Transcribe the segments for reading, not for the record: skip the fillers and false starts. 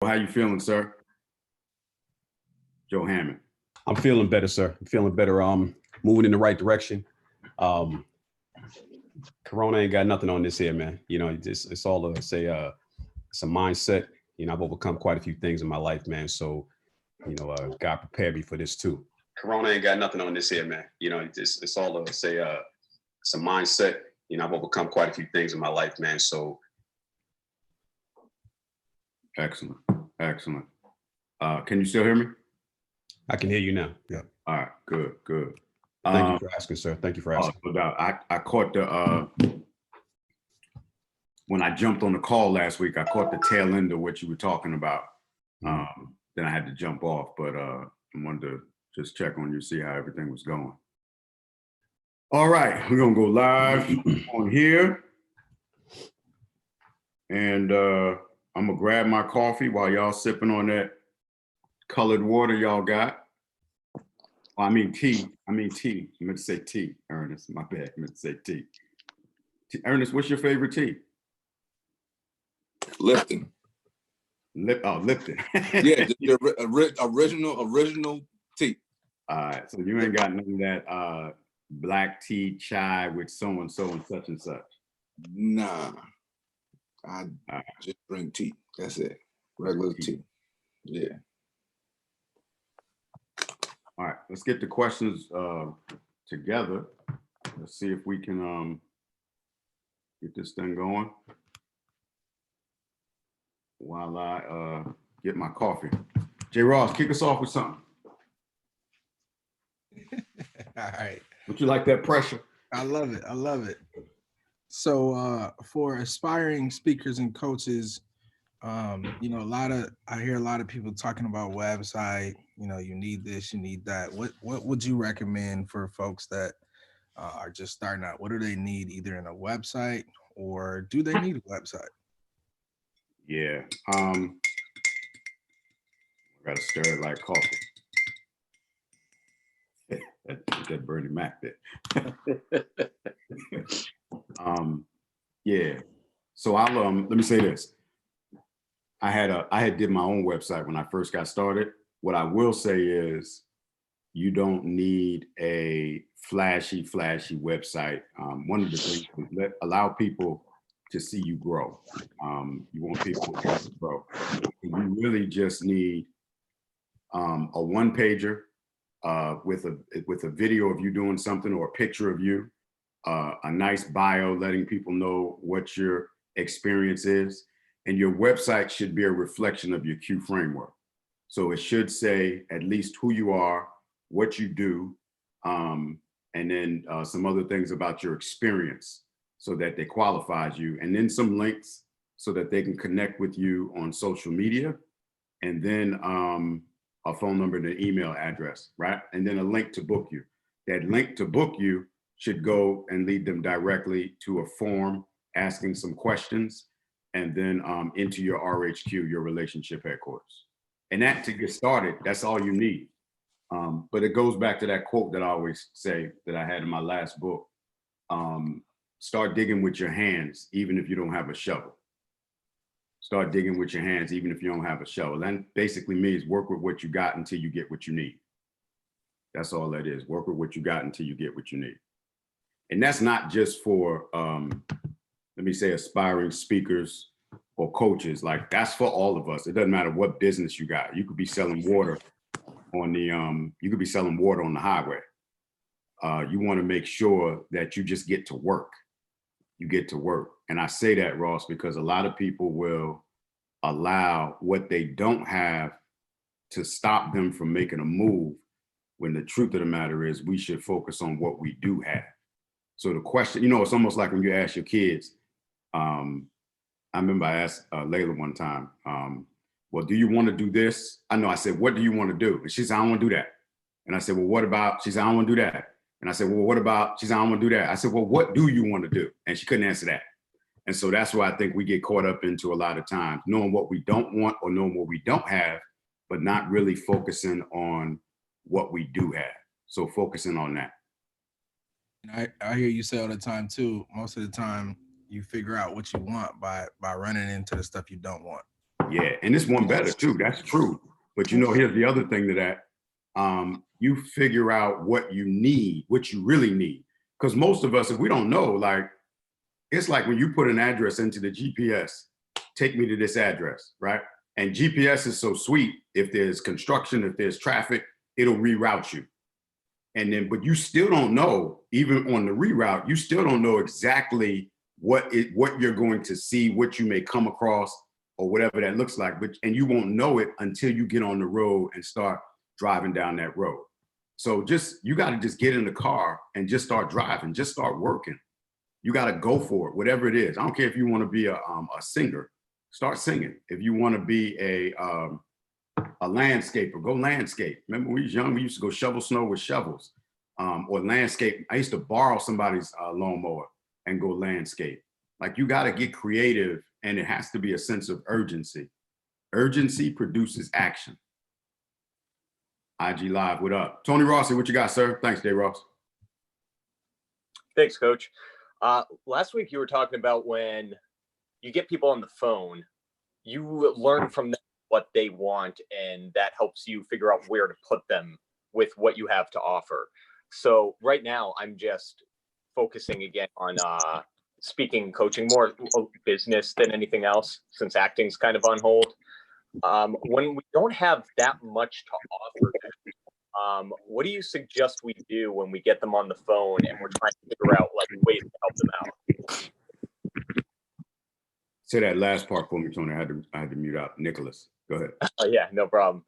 how you feeling, sir? Joe Hammond. I'm feeling better, sir. I'm feeling better. Moving in the right direction. Corona ain't got nothing on this here, man. You know, it's all it's a mindset. You know, I've overcome quite a few things in my life, man. So, you know, God prepared me for this too. Corona ain't got nothing on this here, man. You know, it's all it's a mindset. You know, I've overcome quite a few things in my life, man. So, excellent, excellent. Can you still hear me? I can hear you now. Yeah. All right. Good. Good. Thank you for asking, sir. Thank you for asking. No doubt. I caught the when I jumped on the call last week, I caught the tail end of what you were talking about. Then I had to jump off, but I wanted to just check on you, see how everything was going. All right, we're gonna go live on here, and I'm gonna grab my coffee while y'all sipping on that colored water y'all got. Well, I mean tea. I meant to say tea, Ernest. My bad. I meant to say tea. Ernest, what's your favorite tea? Lipton. Lipton. Yeah, the original tea. All right, so you ain't got none of that black tea, chai with so and so and such and such. Nah, I just drink tea. That's it. Regular tea. Yeah. All right, let's get the questions together. Let's see if we can get this thing going while I get my coffee. J. Ross, kick us off with something. All right. Would you like that pressure? I love it. I love it. So for aspiring speakers and coaches, you know, I hear a lot of people talking about website, you know, you need this, you need that. What would you recommend for folks that are just starting out? What do they need, either in a website, or do they need a website? Yeah. I gotta stir it like coffee. that Bernie Mac did. Yeah. So I'll let me say this. I had did my own website when I first got started. What I will say is you don't need a flashy website. One of the things is allow people to see you grow. You want people to grow. You really just need a one pager with a video of you doing something or a picture of you, a nice bio letting people know what your experience is. And your website should be a reflection of your Q framework. So it should say at least who you are, what you do, and then some other things about your experience so that they qualifies you. And then some links so that they can connect with you on social media. And then a phone number and an email address, right? And then a link to book you. That link to book you should go and lead them directly to a form asking some questions, and then into your RHQ, your relationship headquarters. And that, to get started, that's all you need. But it goes back to that quote that I always say that I had in my last book. Start digging with your hands, even if you don't have a shovel. Start digging with your hands, even if you don't have a shovel. That basically means work with what you got until you get what you need. That's all that is. Work with what you got until you get what you need. And that's not just for, let me say, aspiring speakers or coaches. Like, that's for all of us. It doesn't matter what business you got. You could be selling water on the highway. You want to make sure that you just get to work. You get to work. And I say that, Ross, because a lot of people will allow what they don't have to stop them from making a move, when the truth of the matter is we should focus on what we do have. So the question, you know, it's almost like when you ask your kids, I remember I asked Layla one time, well, do you want to do this? I said, what do you want to do? And she said, I don't want to do that. And I said, well, what about, she said, I don't want to do that. And I said, well, what about, she said, I don't want to do that. I said, well, what do you want to do? And she couldn't answer that. And so that's why I think we get caught up into a lot of times knowing what we don't want or knowing what we don't have, but not really focusing on what we do have. So focusing on that. I hear you say all the time too, most of the time you figure out what you want by running into the stuff you don't want. Yeah, and this one better too. That's true. But you know, here's the other thing to that. You figure out what you need, what you really need. Because most of us, if we don't know, like, it's like when you put an address into the GPS, take me to this address, right? And GPS is so sweet. If there's construction, if there's traffic, it'll reroute you. And then, but you still don't know, even on the reroute, you still don't know exactly what you're going to see, what you may come across, or whatever that looks like. And you won't know it until you get on the road and start driving down that road. So you got to just get in the car and just start driving, just start working. You got to go for it, whatever it is. I don't care if you want to be a singer, start singing. If you want to be a landscaper, go landscape. Remember when we was young, we used to go shovel snow with shovels, or landscape. I used to borrow somebody's lawnmower and go landscape. Like, you got to get creative, and it has to be a sense of urgency. Urgency produces action. IG Live, what up? Tony Rossi, what you got, sir? Thanks, Day Ross. Thanks, Coach. Last week you were talking about when you get people on the phone, you learn from them what they want, and that helps you figure out where to put them with what you have to offer. So right now I'm just focusing again on speaking and coaching, more business than anything else, since acting's kind of on hold. When we don't have that much to offer, what do you suggest we do when we get them on the phone and we're trying to figure out like ways to help them out? Say that last part for me, Tony. I had to mute out. Nicholas, go ahead. Yeah, no problem.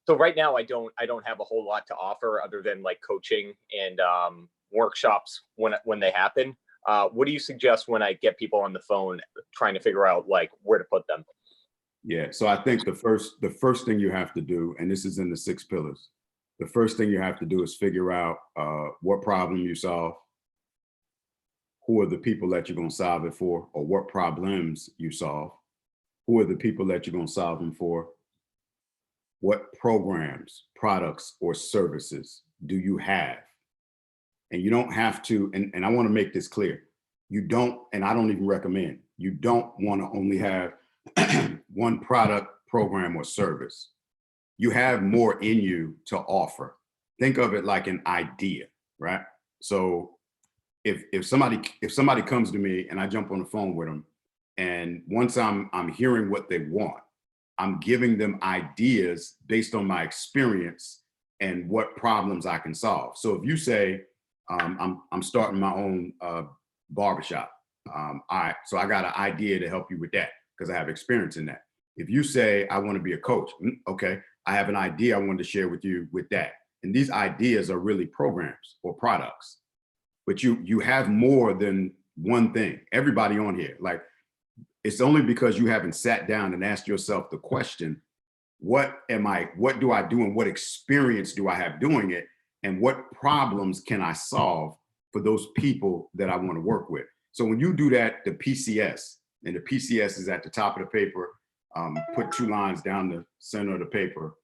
So right now I don't have a whole lot to offer other than like coaching and workshops when they happen. What do you suggest when I get people on the phone trying to figure out like where to put them? Yeah, so I think the first thing you have to do, and this is in the 6 pillars, the first thing you have to do is figure out what problem you solve, who are the people that you're going to solve it for, or what problems you solve, who are the people that you're going to solve them for, what programs, products, or services do you have? And you don't have to, and I want to make this clear, you don't, and I don't even recommend, you don't want to only have one product, program, or service. You have more in you to offer. Think of it like an idea, right? So if somebody comes to me and I jump on the phone with them, and once I'm hearing what they want, I'm giving them ideas based on my experience and what problems I can solve. So if you say, I'm starting my own barbershop, all right, so I got an idea to help you with that because I have experience in that. If you say, I want to be a coach, okay, I have an idea I wanted to share with you with that. And these ideas are really programs or products, but you have more than one thing. Everybody on here, like, it's only because you haven't sat down and asked yourself the question, what do I do and what experience do I have doing it? And what problems can I solve for those people that I want to work with? So when you do that, the PCS, and the PCS is at the top of the paper, put 2 lines down the center of the paper.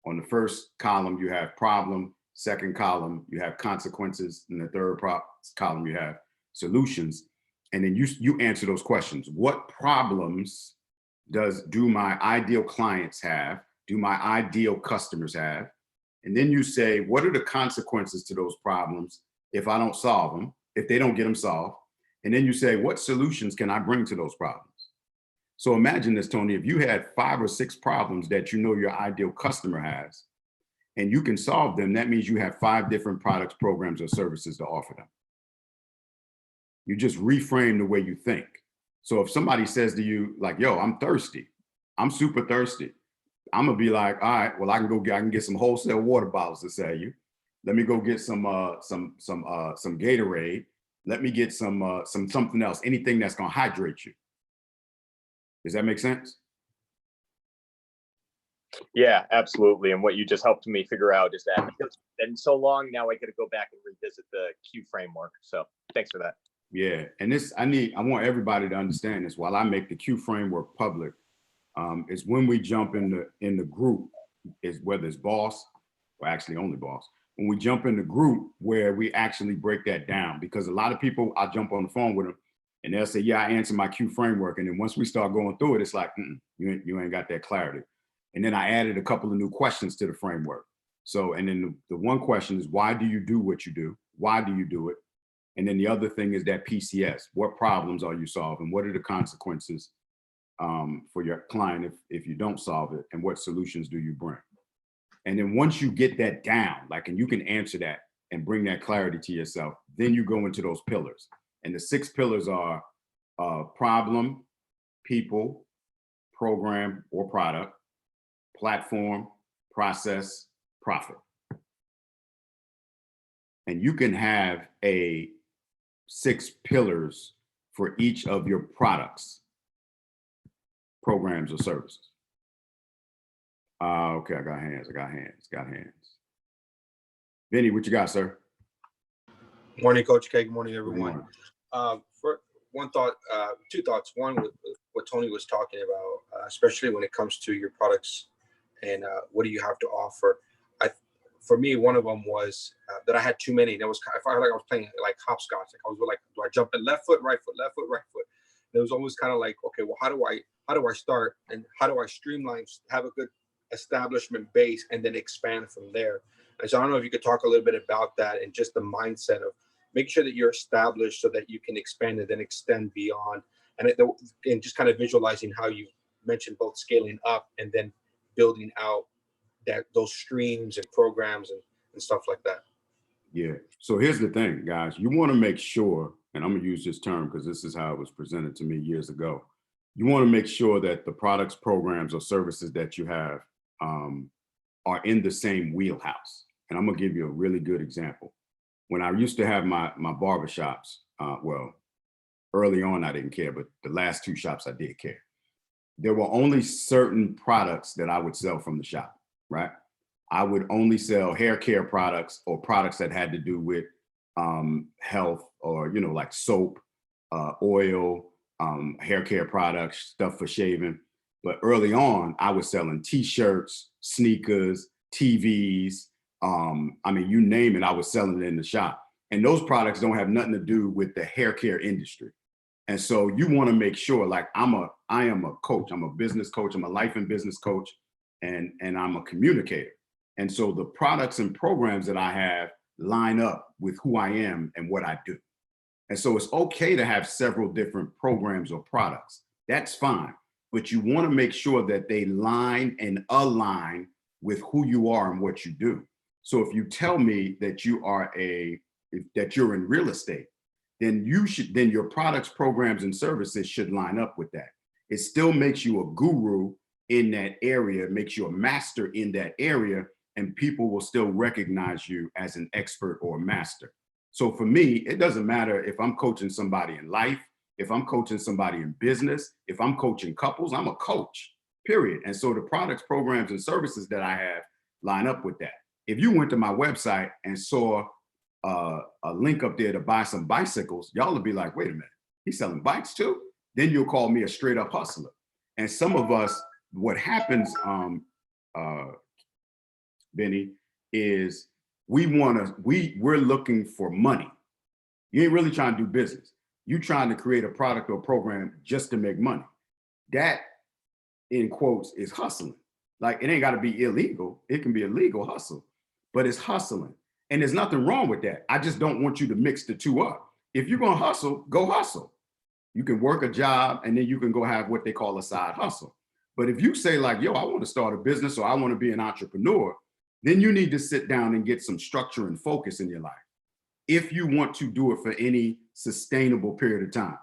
On the first column, you have problem. Second column, you have consequences. And the third column, you have solutions. And then you answer those questions. What problems do my ideal clients have? Do my ideal customers have? And then you say, what are the consequences to those problems if I don't solve them, if they don't get them solved? And then you say, what solutions can I bring to those problems? So imagine this, Tony, if you had 5 or 6 problems that you know your ideal customer has, and you can solve them, that means you have 5 different products, programs, or services to offer them. You just reframe the way you think. So if somebody says to you, like, yo, I'm thirsty, I'm super thirsty, I'm gonna be like, all right, well, I can get some wholesale water bottles to sell you. Let me go get some Gatorade. Let me get some something else, anything that's gonna hydrate you. Does that make sense? Yeah, absolutely. And what you just helped me figure out is that it's been so long, now I got to go back and revisit the Q framework. So thanks for that. Yeah, and I want everybody to understand this. While I make the Q framework public, is when we jump in the group, is whether it's boss or actually only boss, when we jump in the group where we actually break that down, because a lot of people, I jump on the phone with them And they'll say, yeah, I answer my Q framework. And then once we start going through it, it's like, you ain't got that clarity. And then I added a couple of new questions to the framework. So, and then the one question is, why do you do what you do? Why do you do it? And then the other thing is that PCS. What problems are you solving? What are the consequences for your client if you don't solve it? And what solutions do you bring? And then once you get that down, like, and you can answer that and bring that clarity to yourself, then you go into those pillars. And the 6 pillars are problem, people, program or product, platform, process, profit. And you can have 6 pillars for each of your products, programs, or services. Okay, I got hands. Vinny, what you got, sir? Morning, Coach K. Good morning, Good everyone. morning. For one thought, 2 thoughts. One, with what Tony was talking about, especially when it comes to your products and what do you have to offer. For me, one of them was that I had too many. And I felt like I was playing like hopscotch. Like I was like, do I jump in left foot, right foot, left foot, right foot? And it was almost kind of like, okay, well, how do I start and how do I streamline, have a good establishment base, and then expand from there? And so I don't know if you could talk a little bit about that and just the mindset of making sure that you're established so that you can expand and then extend beyond, and just kind of visualizing how you mentioned both scaling up and then building out those streams and programs and stuff like that. Yeah. So here's the thing, guys. You want to make sure, and I'm going to use this term because this is how it was presented to me years ago. You want to make sure that the products, programs, or services that you have are in the same wheelhouse. And I'm going to give you a really good example. When I used to have my barbershops, well, early on, I didn't care, but the last 2 shops I did care. There were only certain products that I would sell from the shop, right? I would only sell hair care products or products that had to do with health, or, like soap, oil, hair care products, stuff for shaving. But early on, I was selling t-shirts, sneakers, TVs. I mean, you name it, I was selling it in the shop. And those products don't have nothing to do with the hair care industry. And so you want to make sure, like, I am a coach, I'm a business coach, I'm a life and business coach, and I'm a communicator. And so the products and programs that I have line up with who I am and what I do. And so it's okay to have several different programs or products. That's fine. But you want to make sure that they line and align with who you are and what you do. So if you tell me that you're in real estate, then your products, programs, and services should line up with that. It still makes you a guru in that area, it makes you a master in that area, and people will still recognize you as an expert or a master. So for me, it doesn't matter if I'm coaching somebody in life, if I'm coaching somebody in business, if I'm coaching couples, I'm a coach, period. And so the products, programs, and services that I have line up with that. If you went to my website and saw a link up there to buy some bicycles, y'all would be like, wait a minute, he's selling bikes too? Then you'll call me a straight up hustler. And some of us, what happens, Benny, is we're looking for money. You ain't really trying to do business. You trying to create a product or program just to make money. That, in quotes, is hustling. Like, it ain't got to be illegal. It can be a legal hustle, but it's hustling. And there's nothing wrong with that. I just don't want you to mix the two up. If you're going to hustle, go hustle. You can work a job and then you can go have what they call a side hustle. But if you say like, yo, I want to start a business or I want to be an entrepreneur, then you need to sit down and get some structure and focus in your life if you want to do it for any sustainable period of time.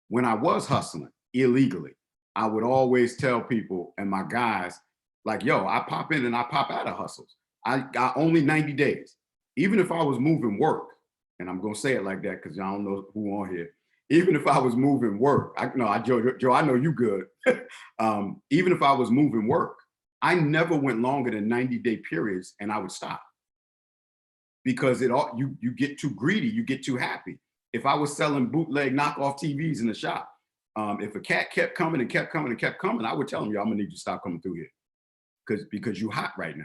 When I was hustling illegally, I would always tell people and my guys, like, yo, I pop in and I pop out of hustles. I got only 90 days. Even if I was moving work, and I'm going to say it like that because I don't know who on here, even if I was moving work, Joe, I know you good. Even if I was moving work, I never went longer than 90-day periods and I would stop. Because you get too greedy, you get too happy. If I was selling bootleg knockoff TVs in the shop, if a cat kept coming and kept coming and kept coming, I would tell him, yo, I'm gonna need you to stop coming through here because you hot right now.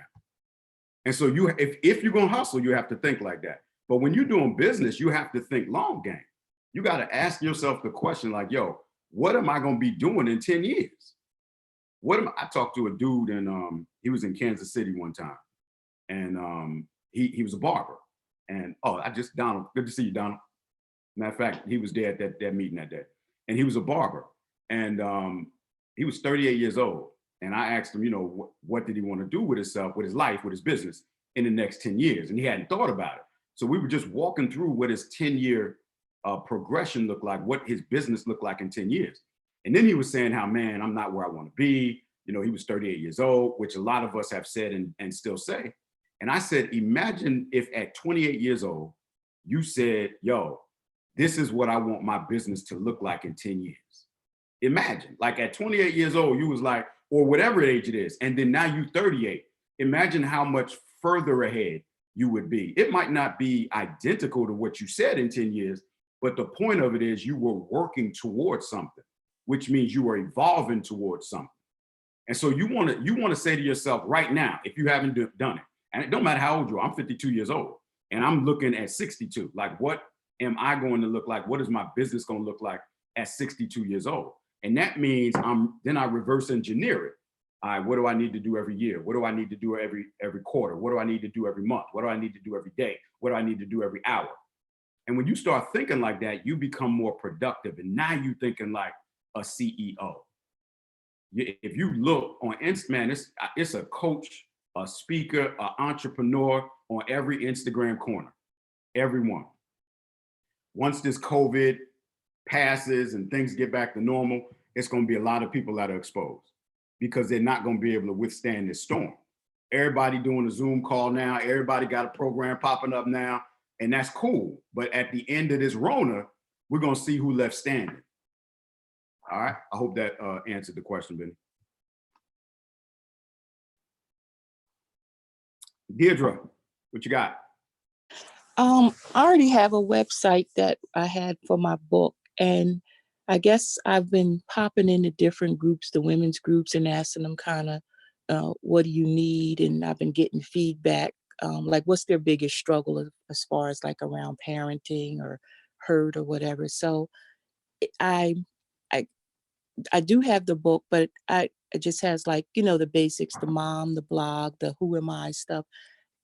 And so if you're gonna hustle, you have to think like that. But when you're doing business, you have to think long game. You got to ask yourself the question like, yo, what am I going to be doing in 10 years? I talked to a dude and he was in Kansas City one time, and he was a barber. And Donald, good to see you, Donald. Matter of fact, he was there at that meeting that day, and he was a barber, and he was 38 years old. And I asked him, you know, what did he want to do with himself, with his life, with his business in the next 10 years? And he hadn't thought about it. So we were just walking through what his 10-year progression looked like, what his business looked like in 10 years. And then he was saying how, man, I'm not where I want to be. You know, he was 38 years old, which a lot of us have said and still say. And I said, imagine if at 28 years old, you said, yo, this is what I want my business to look like in 10 years. Imagine, like at 28 years old, you was like, or whatever age it is, and then now you 38. Imagine how much further ahead you would be. It might not be identical to what you said in 10 years, but the point of it is you were working towards something, which means you were evolving towards something. And so you want to say to yourself right now, if you haven't done it, and it don't matter how old you are, I'm 52 years old, and I'm looking at 62. Like, what am I going to look like? What is my business going to look like at 62 years old? And that means then I reverse engineer it. All right, what do I need to do every year? What do I need to do every quarter? What do I need to do every month? What do I need to do every day? What do I need to do every hour? And when you start thinking like that, you become more productive. And now you're thinking like a CEO. If you look on Instagram, it's a coach, a speaker, an entrepreneur on every Instagram corner, everyone. Once this COVID passes and things get back to normal, it's going to be a lot of people that are exposed because they're not going to be able to withstand this storm. Everybody doing a Zoom call now. Everybody got a program popping up now, and that's cool. But at the end of this Rona, we're going to see who left standing. All right. I hope that answered the question, Benny. Deirdre, what you got? I already have a website that I had for my book, and I guess I've been popping into different groups, the women's groups, and asking them kind of, what do you need? And I've been getting feedback, like what's their biggest struggle as far as like around parenting or hurt or whatever. So I do have the book, but it just has like, you know, the basics, the mom, the blog, the who am I stuff.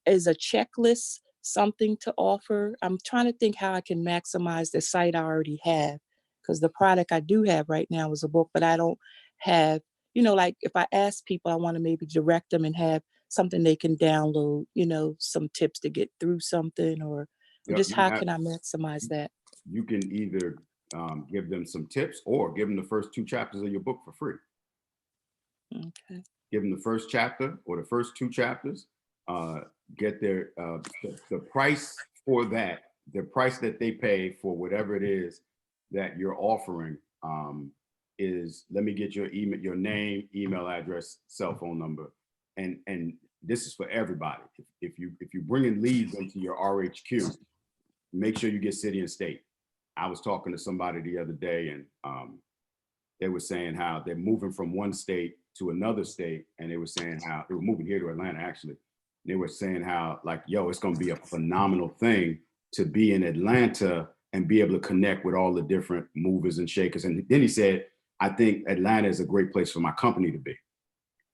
Is a checklist something to offer? I'm trying to think how I can maximize the site I already have, because the product I do have right now is a book, but I don't have, you know, like if I ask people, I want to maybe direct them and have something they can download, you know, some tips to get through something, or just how can I maximize that? You can either give them some tips or give them the first 2 chapters of your book for free. Okay. Give them the first chapter or the first 2 chapters. Get their the price for that, the price that they pay for whatever it is that you're offering is, let me get your email, your name, email address, cell phone number, and this is for everybody. If you bring in leads into your RHQ, make sure you get city and state. I was talking to somebody the other day, and they were saying how they're moving from one state to another state, and they were saying how they were moving here to Atlanta actually. They were saying how, like, yo, it's going to be a phenomenal thing to be in Atlanta and be able to connect with all the different movers and shakers. And then he said, I think Atlanta is a great place for my company to be.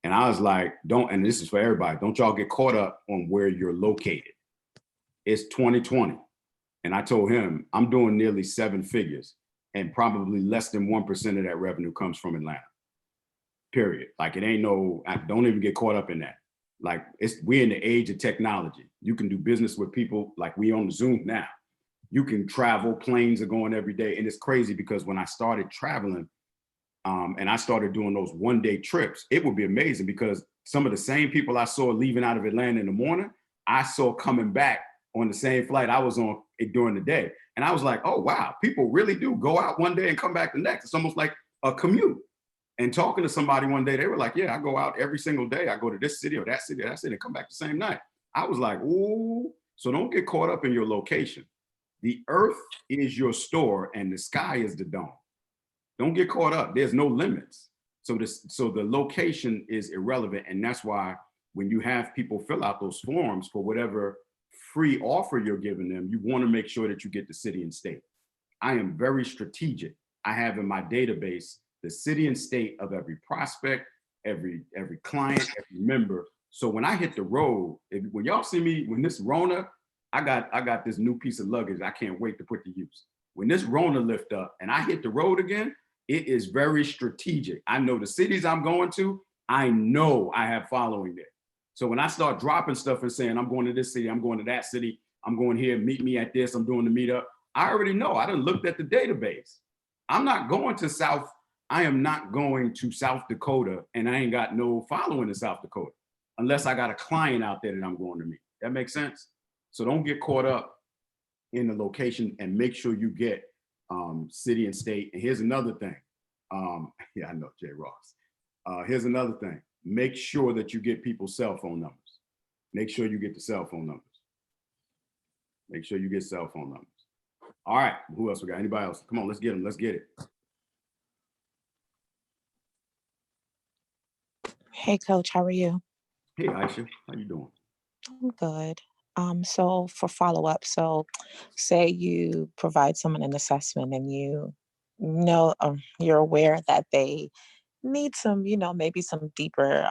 And I was like, and this is for everybody, don't y'all get caught up on where you're located. It's 2020. And I told him, I'm doing nearly 7 figures, and probably less than 1% of that revenue comes from Atlanta, period. Like, it ain't don't even get caught up in that. Like, we're in the age of technology. You can do business with people like we on Zoom now. You can travel, planes are going every day. And it's crazy because when I started traveling and I started doing those 1-day trips, it would be amazing because some of the same people I saw leaving out of Atlanta in the morning, I saw coming back on the same flight I was on during the day. And I was like, oh, wow, people really do go out one day and come back the next. It's almost like a commute. And talking to somebody one day, they were like, yeah, I go out every single day. I go to this city or that city, and come back the same night. I was like, ooh, so don't get caught up in your location. The earth is your store and the sky is the dome. Don't get caught up. There's no limits. So the location is irrelevant. And that's why when you have people fill out those forms for whatever free offer you're giving them, you want to make sure that you get the city and state. I am very strategic. I have in my database the city and state of every prospect, every client, every member. So when I hit the road, when y'all see me, when this Rona, I got this new piece of luggage I can't wait to put to use. When this Rona lift up and I hit the road again, it is very strategic. I know the cities I'm going to, I know I have following there. So when I start dropping stuff and saying, I'm going to this city, I'm going to that city, I'm going here, meet me at this, I'm doing the meetup, I already know. I done looked at the database. I'm not going to South, I am not going to South Dakota and I ain't got no following in South Dakota unless I got a client out there that I'm going to meet. That makes sense? So don't get caught up in the location and make sure you get city and state. And here's another thing. Yeah, I know, Jay Ross. Here's another thing. Make sure that you get people's cell phone numbers. Make sure you get the cell phone numbers. Make sure you get cell phone numbers. All right, who else we got? Anybody else? Come on, let's get them. Let's get it. Hey, Coach, how are you? Hey, Aisha, how you doing? I'm good. So for follow-up, so say you provide someone an assessment and you know, you're aware that they need some, maybe some deeper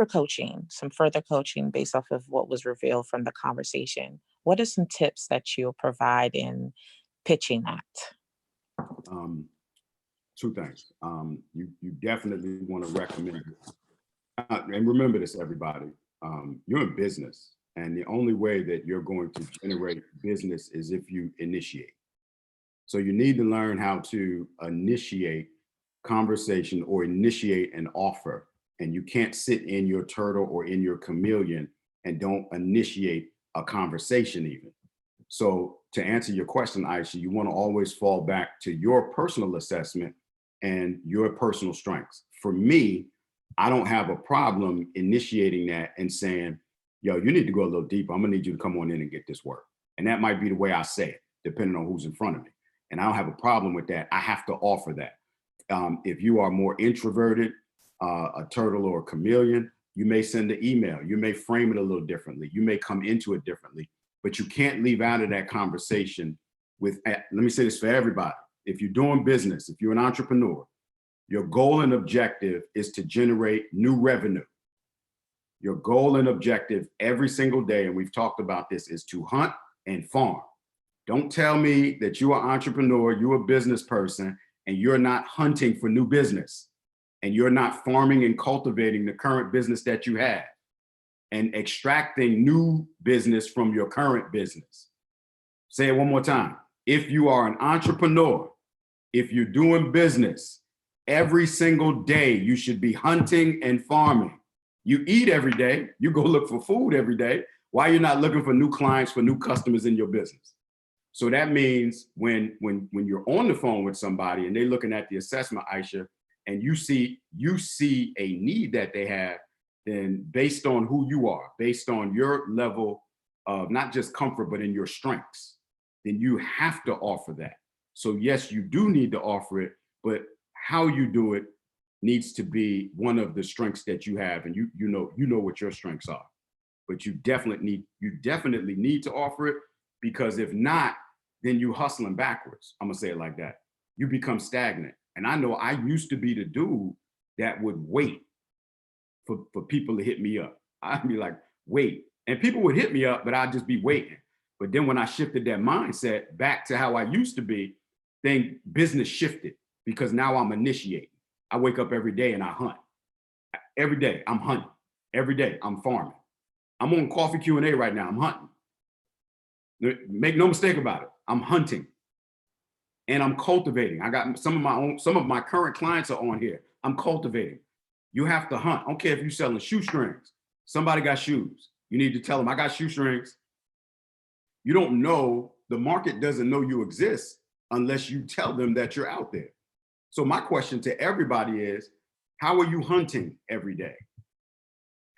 coaching, some further coaching based off of what was revealed from the conversation. What are some tips that you'll provide in pitching that? Two things. You definitely want to recommend, and remember this, everybody, you're in business, and the only way that you're going to generate business is if you initiate. So you need to learn how to initiate conversation or initiate an offer. And you can't sit in your turtle or in your chameleon and don't initiate a conversation even. So to answer your question, Aisha, you want to always fall back to your personal assessment and your personal strengths. For me, I don't have a problem initiating that and saying, yo, you need to go a little deeper. I'm gonna need you to come on in and get this work. And that might be the way I say it, depending on who's in front of me. And I don't have a problem with that. I have to offer that. If you are more introverted, a turtle or a chameleon, you may send an email. You may frame it a little differently. You may come into it differently, but you can't leave out of that conversation with, let me say this for everybody. If you're doing business, if you're an entrepreneur, your goal and objective is to generate new revenue. Your goal and objective every single day, and we've talked about this, is to hunt and farm. Don't tell me that you're an entrepreneur, you're a business person, and you're not hunting for new business, and you're not farming and cultivating the current business that you have and extracting new business from your current business. Say it one more time. If you are an entrepreneur, if you're doing business, every single day you should be hunting and farming. You eat every day, you go look for food every day. Why you're not looking for new clients, for new customers in your business? So that means when you're on the phone with somebody and they're looking at the assessment, Aisha, and you see a need that they have, then based on who you are, based on your level of not just comfort, but in your strengths, then you have to offer that. So yes, you do need to offer it, but how you do it needs to be one of the strengths that you have, and you know what your strengths are. But you definitely need to offer it, because if not, then you hustling backwards. I'm gonna say it like that. You become stagnant. And I know I used to be the dude that would wait for people to hit me up. I'd be like, wait. And people would hit me up, but I'd just be waiting. But then when I shifted that mindset back to how I used to be, then business shifted, because now I'm initiating. I wake up every day and I hunt. Every day I'm hunting. Every day I'm farming. I'm on Coffee Q&A right now. I'm hunting. Make no mistake about it. I'm hunting and I'm cultivating. I got some of my current clients are on here. I'm cultivating. You have to hunt. I don't care if you're selling shoestrings. Somebody got shoes. You need to tell them, I got shoestrings. You don't know, the market doesn't know you exist unless you tell them that you're out there. So my question to everybody is, how are you hunting every day?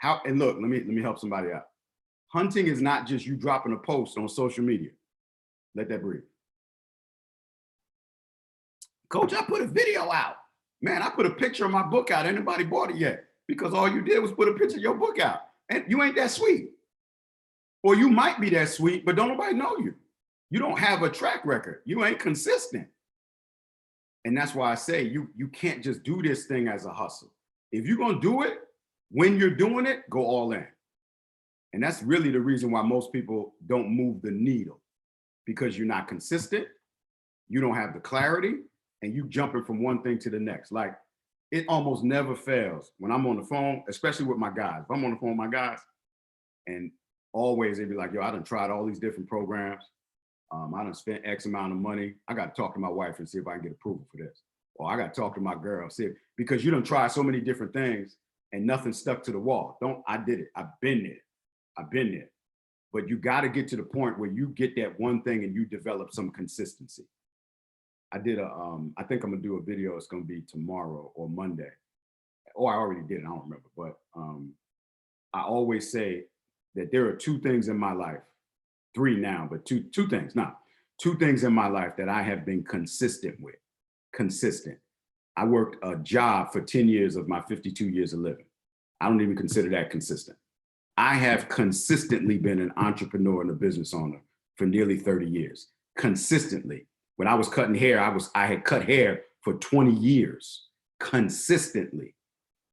And look, let me help somebody out. Hunting is not just you dropping a post on social media. Let that breathe. Coach, I put a video out. Man, I put a picture of my book out. Anybody bought it yet? Because all you did was put a picture of your book out. And you ain't that sweet. Or you might be that sweet, but don't nobody know you. You don't have a track record. You ain't consistent. And that's why I say you can't just do this thing as a hustle. If you're gonna do it, when you're doing it, go all in. And that's really the reason why most people don't move the needle, because you're not consistent, you don't have the clarity, and you jumping from one thing to the next. Like, it almost never fails when I'm on the phone, especially with my guys. If I'm on the phone with my guys, and always they'd be like, yo, I done tried all these different programs. I done spent X amount of money. I got to talk to my wife and see if I can get approval for this. Or I got to talk to my girl, see if, because you done tried so many different things and nothing stuck to the wall. I did it. I've been there. But you got to get to the point where you get that one thing and you develop some consistency. I think I'm gonna do a video. It's gonna be tomorrow or Monday. Or I already did it, I don't remember. But I always say that there are two things in my life, three now, but two things in my life that I have been consistent with. Consistent. I worked a job for 10 years of my 52 years of living. I don't even consider that consistent. I have consistently been an entrepreneur and a business owner for nearly 30 years. Consistently. When I was cutting hair, I had cut hair for 20 years, consistently.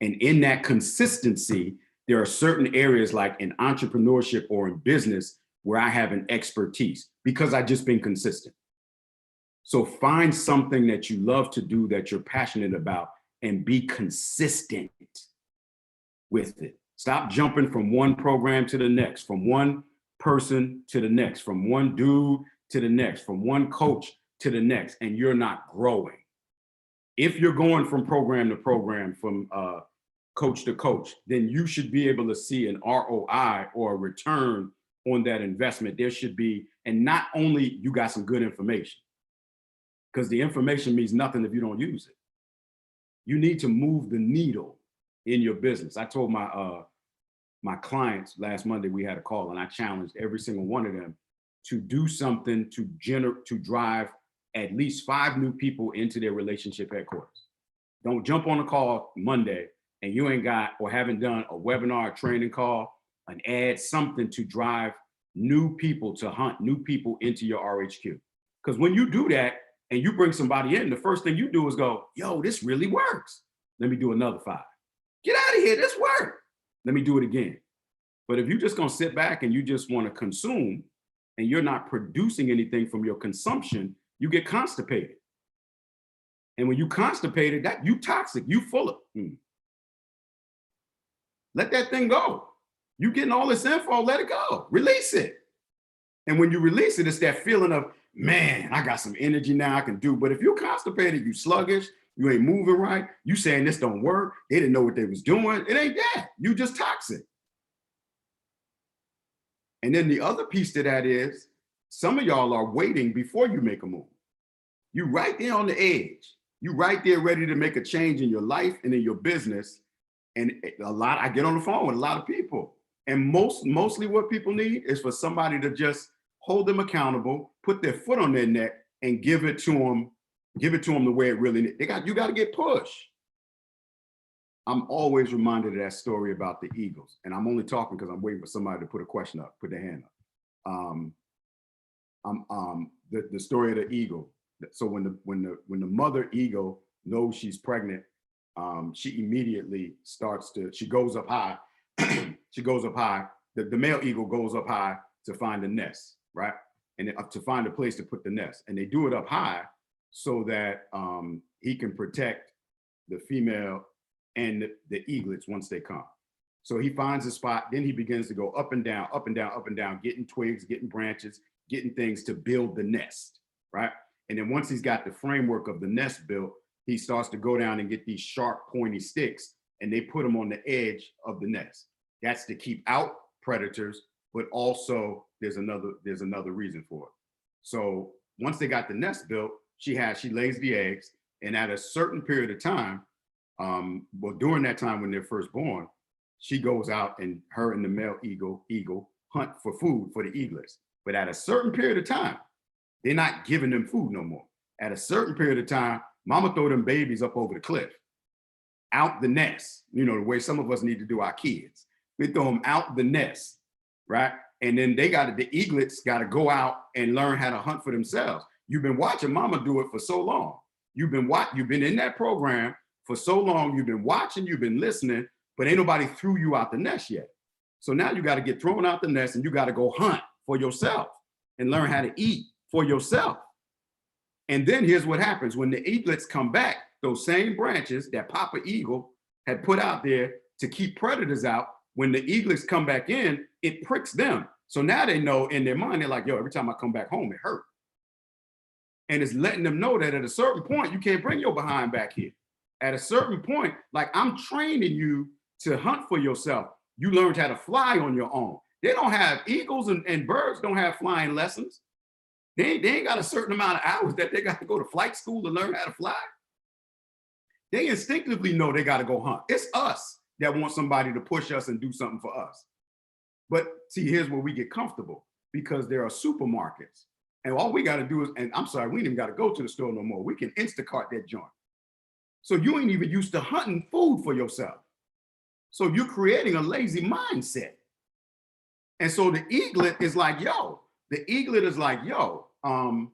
And in that consistency, there are certain areas like in entrepreneurship or in business where I have an expertise because I've just been consistent. So find something that you love to do, that you're passionate about, and be consistent with it. Stop jumping from one program to the next, from one person to the next, from one dude to the next, from one coach to the next, and you're not growing. If you're going from program to program, from coach to coach, then you should be able to see an ROI or a return on that investment. There should be, and not only you got some good information, because the information means nothing if you don't use it. You need to move the needle in your business. I told my clients last Monday, we had a call, and I challenged every single one of them to do something to drive at least 5 new people into their relationship headquarters. Don't jump on a call Monday and you ain't got or haven't done a webinar, a training call, an ad, something to drive new people, to hunt new people into your RHQ. Because when you do that and you bring somebody in, the first thing you do is go, yo, this really works. Let me do another 5. Get out of here, this worked. Let me do it again. But if you're just gonna sit back and you just wanna consume and you're not producing anything from your consumption, you get constipated. And when you constipated, that you toxic, you full of. Let that thing go. You getting all this info, let it go, release it. And when you release it, it's that feeling of, man, I got some energy now I can do. But if you're constipated, you sluggish, you ain't moving right, you saying this don't work, they didn't know what they was doing, it ain't that, you just toxic. And then the other piece to that is, some of y'all are waiting before you make a move. You right there on the edge. You right there ready to make a change in your life and in your business. And I get on the phone with a lot of people. And mostly what people need is for somebody to just hold them accountable, put their foot on their neck, and give it to them the way it really needs. You got to get pushed. I'm always reminded of that story about the Eagles. And I'm only talking because I'm waiting for somebody to put a question up, put their hand up. The story of the eagle. So when the mother eagle knows she's pregnant, she immediately she goes up high. She goes up high. The male eagle goes up high to find a nest, right? And to find a place to put the nest. And they do it up high so that he can protect the female and the eaglets once they come. So he finds a spot, then he begins to go up and down, up and down, up and down, getting twigs, getting branches, getting things to build the nest, right? And then once he's got the framework of the nest built, he starts to go down and get these sharp, pointy sticks, and they put them on the edge of the nest. That's to keep out predators, but also there's another reason for it. So once they got the nest built, she lays the eggs, and at a certain period of time, during that time when they're first born, she goes out and her and the male eagle hunt for food for the eaglets. But at a certain period of time, they're not giving them food no more. At a certain period of time, mama throw them babies up over the cliff, out the nest, the way some of us need to do our kids. We throw them out the nest, right? And then the eaglets got to go out and learn how to hunt for themselves. You've been watching mama do it for so long. You've been in that program for so long. You've been watching, you've been listening, but ain't nobody threw you out the nest yet. So now you got to get thrown out the nest and you got to go hunt for yourself and learn how to eat for yourself. And then here's what happens when the eaglets come back, those same branches that Papa Eagle had put out there to keep predators out, when the eaglets come back in, it pricks them. So now they know in their mind, they're like, yo, every time I come back home, it hurt. And it's letting them know that at a certain point, you can't bring your behind back here. At a certain point, like I'm training you to hunt for yourself. You learned how to fly on your own. They don't have eagles and birds don't have flying lessons. They ain't got a certain amount of hours that they got to go to flight school to learn how to fly. They instinctively know they got to go hunt. It's us that want somebody to push us and do something for us. But see, here's where we get comfortable, because there are supermarkets. And all we got to do is, and I'm sorry, we ain't even got to go to the store no more. We can Instacart that joint. So you ain't even used to hunting food for yourself. So you're creating a lazy mindset. And so the eaglet is like, yo, I'm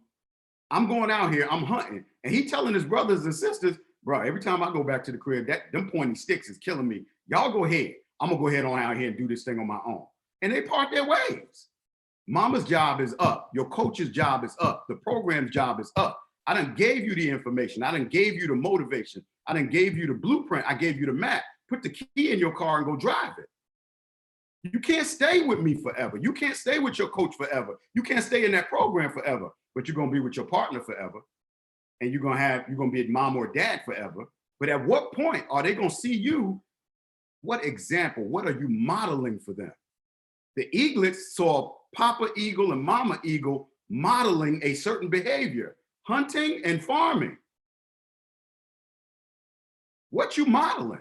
going out here, I'm hunting. And he telling his brothers and sisters, bro, every time I go back to the crib, them pointy sticks is killing me. Y'all go ahead. I'm gonna go ahead on out here and do this thing on my own. And they part their ways. Mama's job is up. Your coach's job is up. The program's job is up. I done gave you the information. I done gave you the motivation. I done gave you the blueprint. I gave you the map. Put the key in your car and go drive it. You can't stay with me forever. You can't stay with your coach forever. You can't stay in that program forever, but you're gonna be with your partner forever. And you're gonna be a mom or dad forever. But at what point are they gonna see you? What example, what are you modeling for them? The eaglets saw Papa Eagle and Mama Eagle modeling a certain behavior, hunting and farming. What you modeling?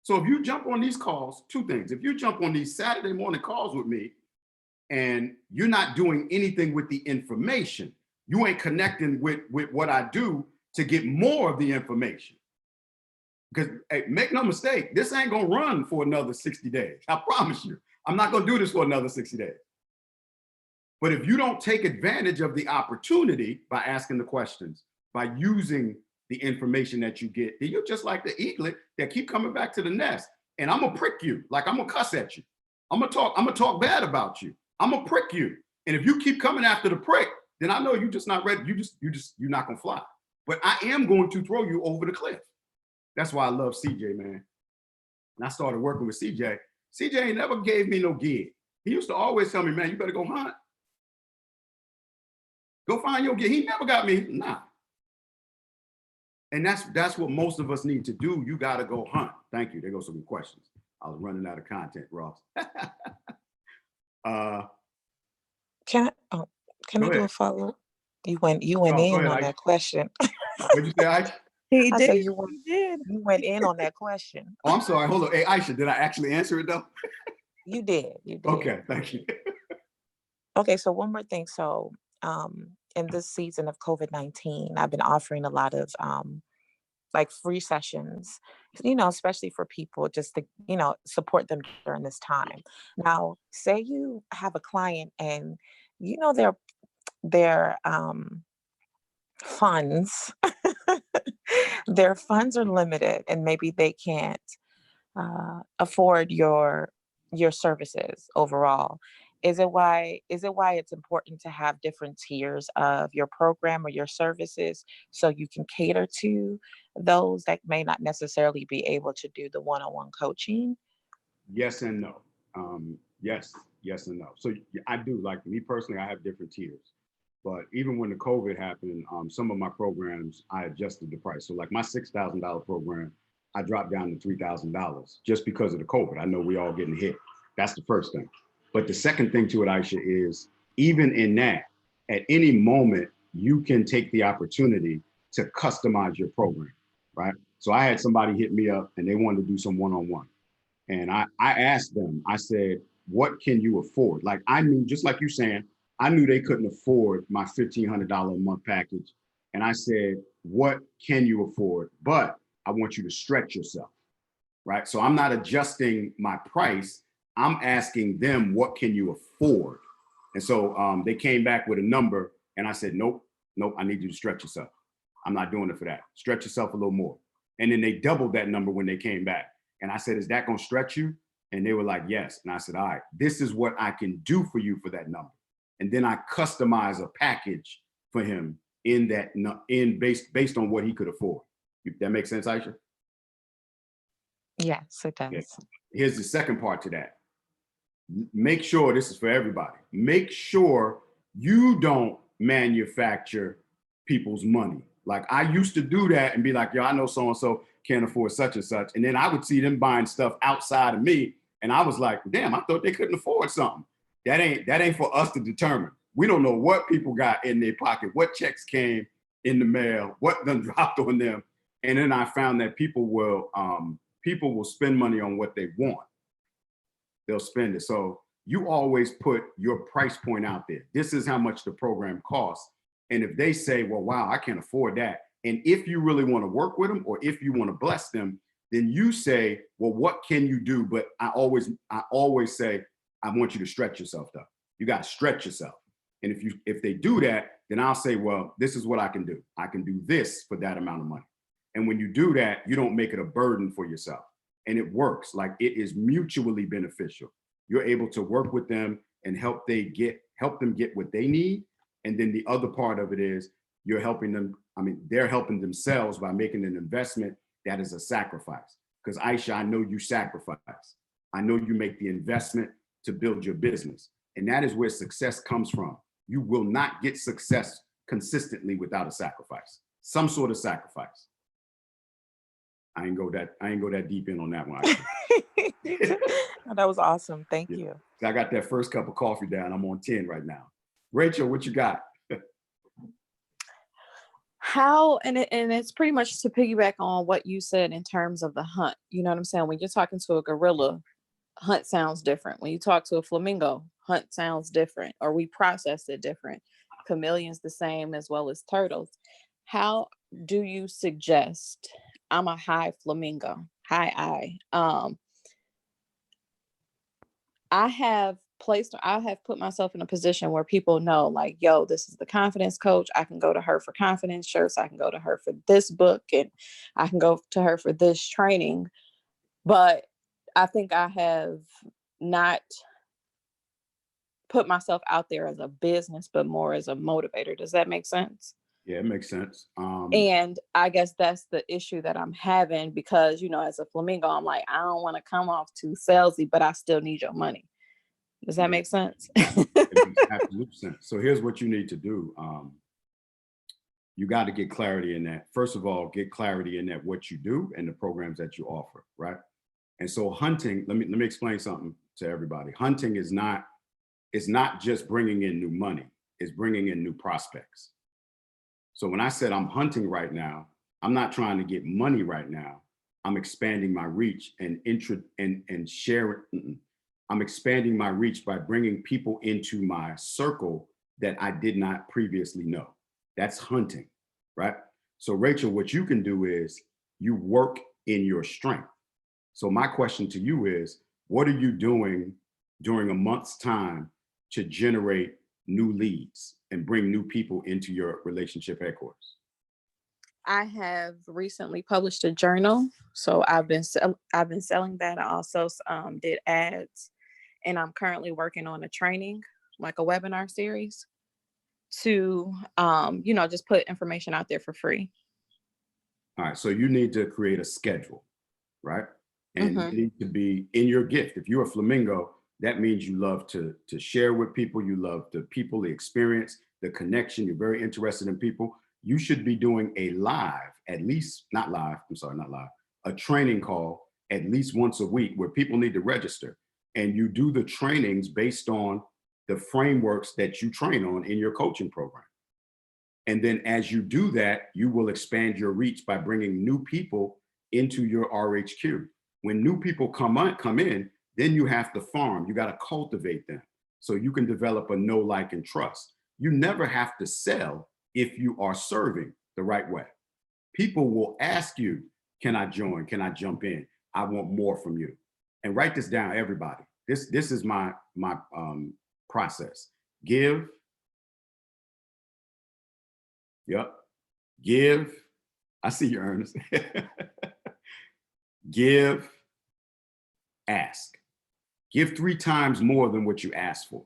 So if you jump on these calls, two things. If you jump on these Saturday morning calls with me and you're not doing anything with the information, you ain't connecting with what I do to get more of the information. Because hey, make no mistake, this ain't gonna run for another 60 days. I promise you, I'm not gonna do this for another 60 days. But if you don't take advantage of the opportunity by asking the questions, by using the information that you get, then you're just like the eaglet that keep coming back to the nest. And I'm gonna prick you, like I'm gonna cuss at you. I'm gonna talk bad about you. I'm gonna prick you. And if you keep coming after the prick, then I know you're just not ready. You're not gonna fly. But I am going to throw you over the cliff. That's why I love CJ, man. And I started working with CJ. CJ ain't never gave me no gig. He used to always tell me, man, you better go hunt. Go find your gig. He never got me, nah. And that's what most of us need to do. You gotta go hunt. Thank you. There goes some questions. I was running out of content, Ross. Can I do a follow? You went in on that question. What'd you say, Aisha? I said you went in on that question. Oh, I'm sorry. Hold on. Hey, Aisha, did I actually answer it though? You did. Okay, thank you. Okay, so one more thing. So in this season of COVID-19, I've been offering a lot of like free sessions, especially for people just to, support them during this time. Now, say you have a client and their funds, their funds are limited and maybe they can't afford your services overall. Is it why it's important to have different tiers of your program or your services so you can cater to those that may not necessarily be able to do the one-on-one coaching? Yes and no. Yes and no. So I do, like me personally, I have different tiers. But even when the COVID happened, some of my programs, I adjusted the price. So like my $6,000 program, I dropped down to $3,000 just because of the COVID. I know we all getting hit. That's the first thing. But the second thing to it, Aisha, is even in that, at any moment, you can take the opportunity to customize your program, right? So I had somebody hit me up and they wanted to do some one-on-one. And I asked them, I said, what can you afford? Like I knew, just like you saying, I knew they couldn't afford my $1,500 a month package. And I said, what can you afford? But I want you to stretch yourself, right? So I'm not adjusting my price. I'm asking them, what can you afford? And so they came back with a number, and I said, nope, I need you to stretch yourself. I'm not doing it for that. Stretch yourself a little more. And then they doubled that number when they came back. And I said, is that gonna stretch you? And they were like, yes. And I said, all right, this is what I can do for you for that number. And then I customize a package for him based on what he could afford. That makes sense, Aisha? Yes, it does. Okay. Here's the second part to that. Make sure, this is for everybody, make sure you don't manufacture people's money. Like I used to do that and be like, yo, I know so-and-so can't afford such and such. And then I would see them buying stuff outside of me. And I was like, damn, I thought they couldn't afford something. That ain't for us to determine. We don't know what people got in their pocket, what checks came in the mail, what done dropped on them. And then I found that people will spend money on what they want. They'll spend it. So you always put your price point out there. This is how much the program costs. And if they say, well, wow, I can't afford that. And if you really want to work with them, or if you want to bless them, then you say, well, what can you do? But I always say, I want you to stretch yourself though. You got to stretch yourself. And if they do that, then I'll say, well, this is what I can do. I can do this for that amount of money. And when you do that, you don't make it a burden for yourself. And it works. Like, it is mutually beneficial. You're able to work with them and help them get what they need. And then the other part of it is you're helping them. I mean, they're helping themselves by making an investment that is a sacrifice. Because Aisha, I know you sacrifice. I know you make the investment to build your business. And that is where success comes from. You will not get success consistently without a sacrifice, some sort of sacrifice. I ain't go that deep in on that one. That was awesome. Thank you. I got that first cup of coffee down. I'm on 10 right now. Rachel, what you got? How, and it's pretty much to piggyback on what you said in terms of the hunt. You know what I'm saying? When you're talking to a gorilla, hunt sounds different. When you talk to a flamingo, hunt sounds different, or we process it different. Chameleons the same, as well as turtles. How do you suggest? I'm a high flamingo, high eye. I have put myself in a position where people know, like, yo, this is the confidence coach. I can go to her for confidence shirts. I can go to her for this book, and I can go to her for this training. But I think I have not put myself out there as a business, but more as a motivator. Does that make sense? Yeah, it makes sense. And I guess that's the issue that I'm having, because, you know, as a flamingo, I'm like, I don't want to come off too salesy, but I still need your money. Does that make sense? It makes absolute sense. So here's what you need to do. You got to get clarity in that. First of all, get clarity in that what you do and the programs that you offer, right? And so hunting, let me explain something to everybody. Hunting is not just bringing in new money, it's bringing in new prospects. So when I said I'm hunting right now, I'm not trying to get money right now. I'm expanding my reach and share it. I'm expanding my reach by bringing people into my circle that I did not previously know. That's hunting, right? So Rachel, what you can do is you work in your strength. So my question to you is, what are you doing during a month's time to generate new leads and bring new people into your relationship headquarters? I have recently published a journal, so I've been selling that. I also did ads, and I'm currently working on a training, like a webinar series, to just put information out there for free. All right, so you need to create a schedule, right? And you need to be in your gift. If you're a flamingo, that means you love to share with people. You love the people, the experience, the connection. You're very interested in people. You should be doing a a training call at least once a week where people need to register. And you do the trainings based on the frameworks that you train on in your coaching program. And then as you do that, you will expand your reach by bringing new people into your RHQ. When new people come in, then you have to farm. You got to cultivate them so you can develop a know, like, and trust. You never have to sell if you are serving the right way. People will ask you, can I join? Can I jump in? I want more from you. And write this down, everybody. This is my process. Give. Yep. Give. I see you, Ernest. Give. Ask. Give 3 times more than what you asked for.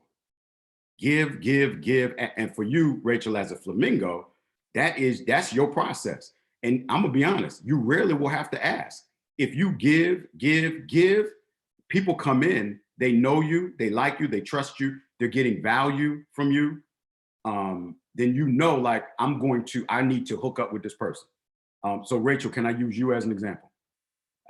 Give, give, give. And for you, Rachel, as a flamingo, that's your process. And I'm gonna be honest, you rarely will have to ask. If you give, people come in, they know you, they like you, they trust you, they're getting value from you. Then you know, like, I need to hook up with this person. So Rachel, can I use you as an example?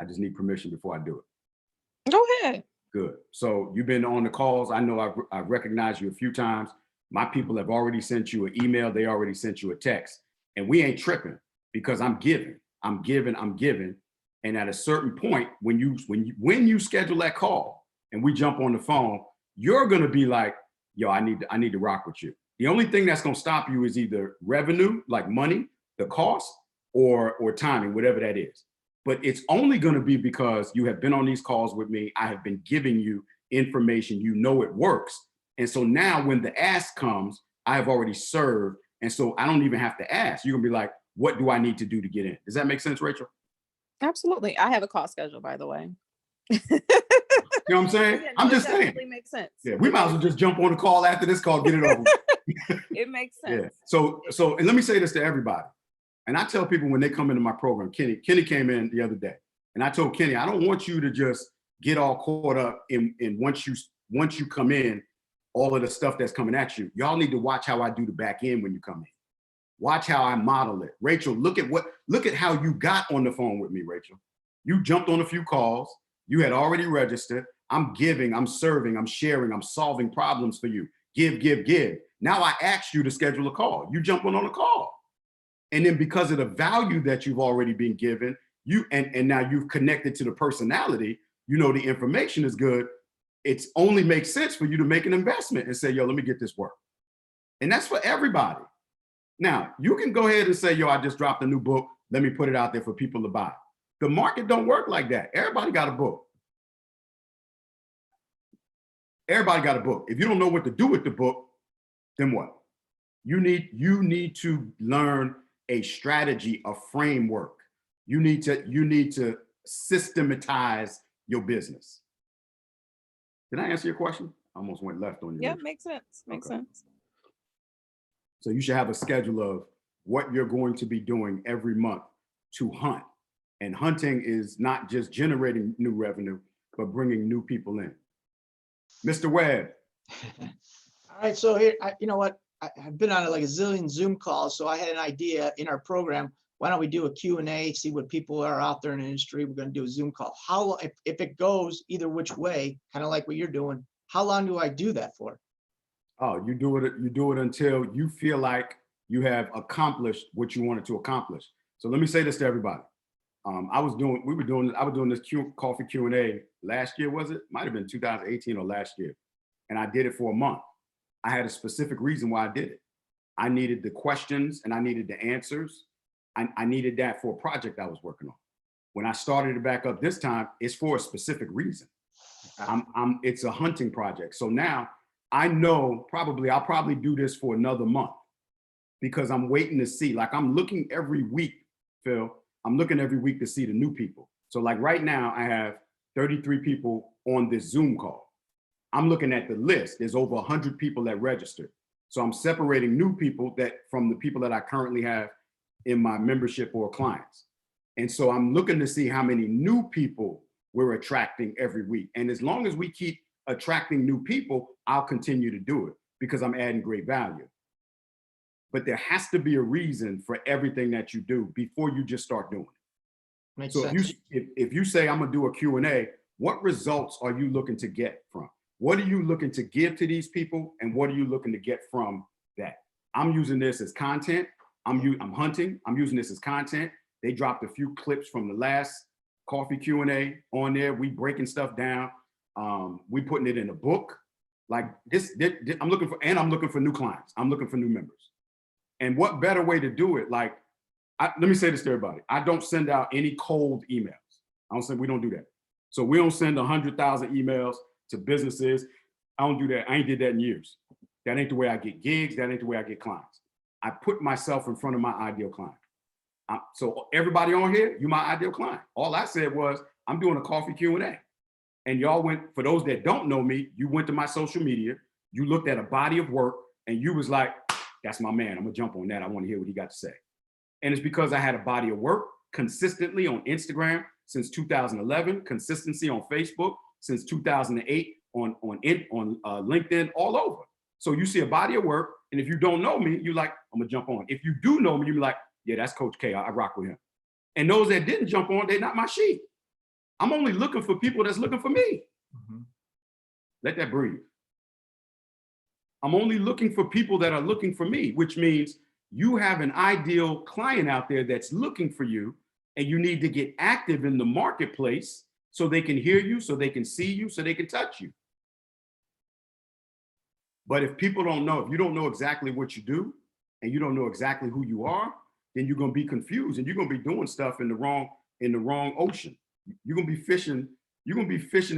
I just need permission before I do it. Go ahead. Good. So you've been on the calls. I know I've recognized you a few times. My people have already sent you an email. They already sent you a text. And we ain't tripping because I'm giving. And at a certain point, when you schedule that call and we jump on the phone, you're gonna be like, yo, I need to rock with you. The only thing that's gonna stop you is either revenue, like money, the cost, or timing, whatever that is. But it's only going to be because you have been on these calls with me. I have been giving you information. You know it works. And so now when the ask comes, I have already served. And so I don't even have to ask. You're going to be like, what do I need to do to get in? Does that make sense, Rachel? Absolutely. I have a call schedule, by the way. You know what I'm saying? Yeah, no, I'm just saying. It makes sense. Yeah, we might as well just jump on the call after this call, get it over. It makes sense. Yeah. So and let me say this to everybody. And I tell people when they come into my program, Kenny came in the other day, and I told Kenny, I don't want you to just get all caught up in once you come in, all of the stuff that's coming at you. Y'all need to watch how I do the back end when you come in. Watch how I model it. Rachel, look at how you got on the phone with me, Rachel. You jumped on a few calls. You had already registered. I'm giving, I'm serving, I'm sharing, I'm solving problems for you. Give, give, give. Now I asked you to schedule a call. You jump on a call. And then because of the value that you've already been given, and now you've connected to the personality, you know the information is good. It's only makes sense for you to make an investment and say, yo, let me get this work. And that's for everybody. Now, you can go ahead and say, yo, I just dropped a new book. Let me put it out there for people to buy. The market don't work like that. Everybody got a book. Everybody got a book. If you don't know what to do with the book, then what? You need to learn a strategy, a framework. You need to systematize your business. Did I answer your question? I almost went left on you. Yeah, makes sense. Makes sense. So you should have a schedule of what you're going to be doing every month to hunt. And hunting is not just generating new revenue, but bringing new people in. Mr. Webb. All right, so here, you know what? I've been on like a zillion Zoom calls, so I had an idea in our program. Why don't we do a Q&A, see what people are out there in the industry? We're going to do a Zoom call. How, if it goes either which way, kind of like what you're doing, how long do I do that for? Oh, you do it until you feel like you have accomplished what you wanted to accomplish. So let me say this to everybody. I was doing this coffee Q&A last year, was it? Might have been 2018 or last year. And I did it for a month. I had a specific reason why I did it. I needed the questions and I needed the answers. I needed that for a project I was working on. When I started it back up this time, it's for a specific reason. It's a hunting project. So now I know I'll probably do this for another month because I'm waiting to see, like I'm looking every week, Phil, I'm looking every week to see the new people. So like right now I have 33 people on this Zoom call. I'm looking at the list. There's over 100 people that registered. So I'm separating new people from the people that I currently have in my membership or clients. And so I'm looking to see how many new people we're attracting every week. And as long as we keep attracting new people, I'll continue to do it because I'm adding great value. But there has to be a reason for everything that you do before you just start doing it. Makes so sense. if you say, I'm gonna do a Q&A, what results are you looking to get from? What are you looking to give to these people? And what are you looking to get from that? I'm using this as content. I'm hunting, I'm using this as content. They dropped a few clips from the last coffee Q&A on there. We breaking stuff down. We putting it in a book. Like this I'm looking for new clients. I'm looking for new members. And what better way to do it? Like, let me say this to everybody. I don't send out any cold emails. We don't do that. So we don't send 100,000 emails to businesses. I don't do that. I ain't did that in years. That ain't the way I get gigs. That ain't the way I get clients. I put myself in front of my ideal client. So everybody on here, you're my ideal client. All I said was, I'm doing a coffee Q&A. And y'all went, for those that don't know me, you went to my social media, you looked at a body of work, and you was like, that's my man. I'm gonna jump on that. I want to hear what he got to say. And it's because I had a body of work consistently on Instagram since 2011, consistency on Facebook since 2008, on LinkedIn, all over. So you see a body of work, and if you don't know me, you're like, I'm gonna jump on. If you do know me, you're like, yeah, that's Coach K. I rock with him. And those that didn't jump on, they're not my sheep. I'm only looking for people that's looking for me. Mhm. Let that breathe. I'm only looking for people that are looking for me, which means you have an ideal client out there that's looking for you, and you need to get active in the marketplace so they can hear you, so they can see you, so they can touch you. But if people don't know, if you don't know exactly what you do, and you don't know exactly who you are, then you're gonna be confused, and you're gonna be doing stuff in the wrong ocean. You're gonna be fishing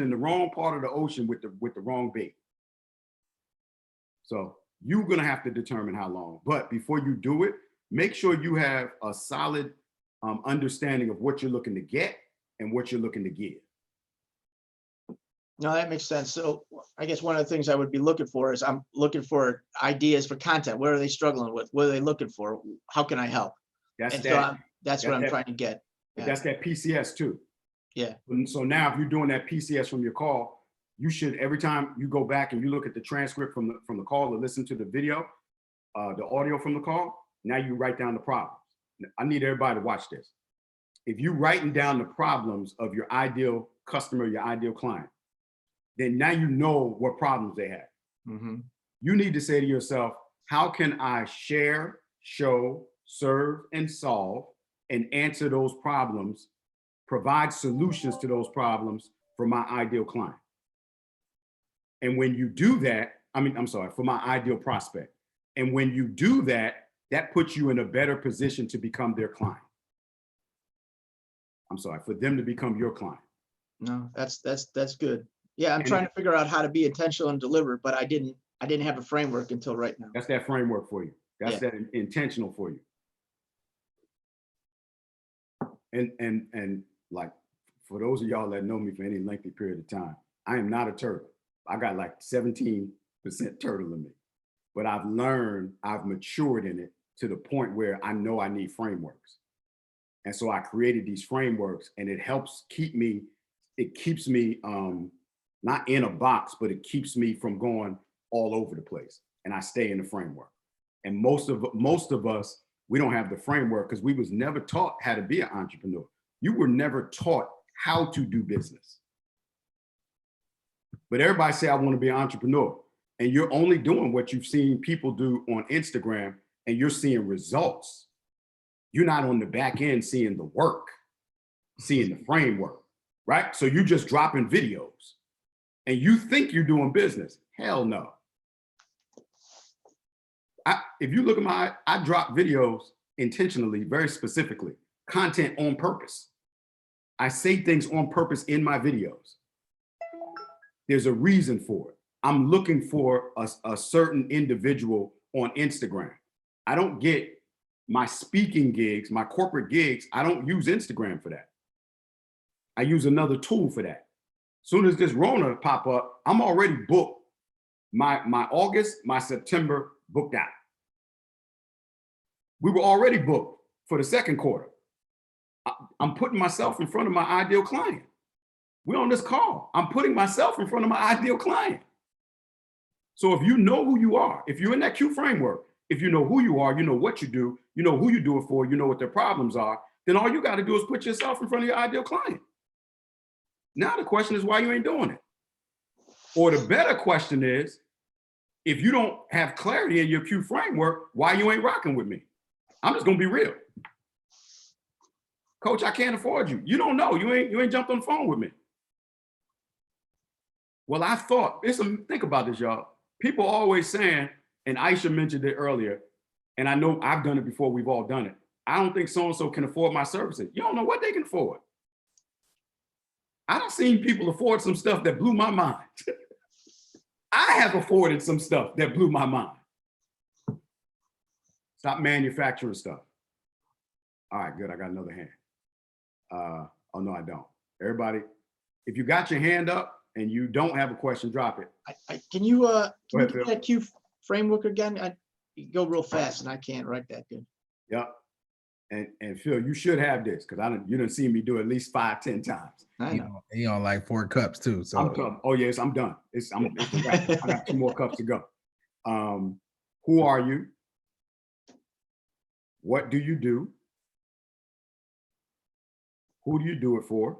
in the wrong part of the ocean with the wrong bait. So you're gonna have to determine how long. But before you do it, make sure you have a solid understanding of what you're looking to get and what you're looking to give. No, that makes sense. So I guess one of the things I would be looking for is I'm looking for ideas for content. What are they struggling with? What are they looking for? How can I help? That's And that. that's what I'm trying to get. But that's that PCS too. Yeah. And so now if you're doing that PCS from your call, you should, every time you go back and you look at the transcript from the call or listen to the video, the audio from the call, now you write down the problems. I need everybody to watch this. If you're writing down the problems of your ideal customer, your ideal client, then now you know what problems they have. Mm-hmm. You need to say to yourself, how can I share, show, serve, and solve, and answer those problems, provide solutions to those problems for my ideal client? And when you do that, for my ideal prospect. And when you do that, that puts you in a better position to become their client. For them to become your client. No, that's good. Yeah, I'm trying to figure out how to be intentional and deliver, but I didn't have a framework until right now. That's that framework for you. That's that intentional for you. And like, for those of y'all that know me for any lengthy period of time, I am not a turtle. I got like 17% turtle in me, but I've matured in it to the point where I know I need frameworks. And so I created these frameworks, and it helps keeps me not in a box, but it keeps me from going all over the place, and I stay in the framework. And most of us, we don't have the framework because we was never taught how to be an entrepreneur. You were never taught how to do business. But everybody say, I want to be an entrepreneur. And you're only doing what you've seen people do on Instagram, and you're seeing results. You're not on the back end seeing the work, seeing the framework, right? So you're just dropping videos and you think you're doing business. Hell no. If you look at I drop videos intentionally, very specifically, content on purpose. I say things on purpose in my videos. There's a reason for it. I'm looking for a certain individual on Instagram. I don't get my speaking gigs, my corporate gigs. I don't use Instagram for that. I use another tool for that. Soon as this Rona pop up, I'm already booked. My August, my September booked out. We were already booked for the second quarter. I'm putting myself in front of my ideal client. We're on this call. I'm putting myself in front of my ideal client. So if you know who you are, if you're in that Q framework, if you know who you are, you know what you do, you know who you do it for, you know what their problems are, then all you got to do is put yourself in front of your ideal client. Now the question is why you ain't doing it. Or the better question is, if you don't have clarity in your Q framework, why you ain't rocking with me? I'm just gonna be real. Coach, I can't afford you. You don't know. You ain't jumped on the phone with me. Well, I thought, think about this, y'all. People always saying, and Aisha mentioned it earlier, and I know I've done it before, we've all done it. I don't think so-and-so can afford my services. You don't know what they can afford. I done seen people afford some stuff that blew my mind. I have afforded some stuff that blew my mind. Stop manufacturing stuff. All right, good. I got another hand. Oh, no, I don't. Everybody, if you got your hand up and you don't have a question, drop it. Can you ahead, give Phil. that Q framework again? You go real fast and I can't write that good. Yep. And Phil, you should have this because you didn't see me do it at least 5-10 times. I know. He on like 4 cups too. So Oh yes, I'm done. It's a wrap. I got 2 more cups to go. Who are you? What do you do? Who do you do it for?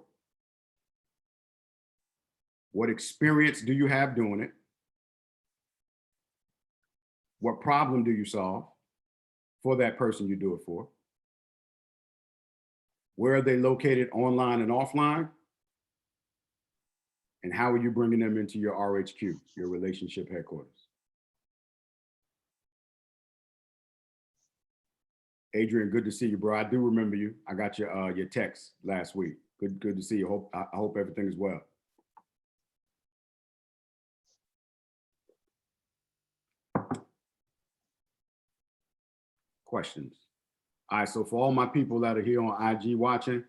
What experience do you have doing it? What problem do you solve for that person you do it for? Where are they located online and offline? And how are you bringing them into your RHQ, your relationship headquarters? Adrian, good to see you, bro. I do remember you. I got your text last week. Good to see you. I hope everything is well. Questions? All right, so for all my people that are here on IG watching,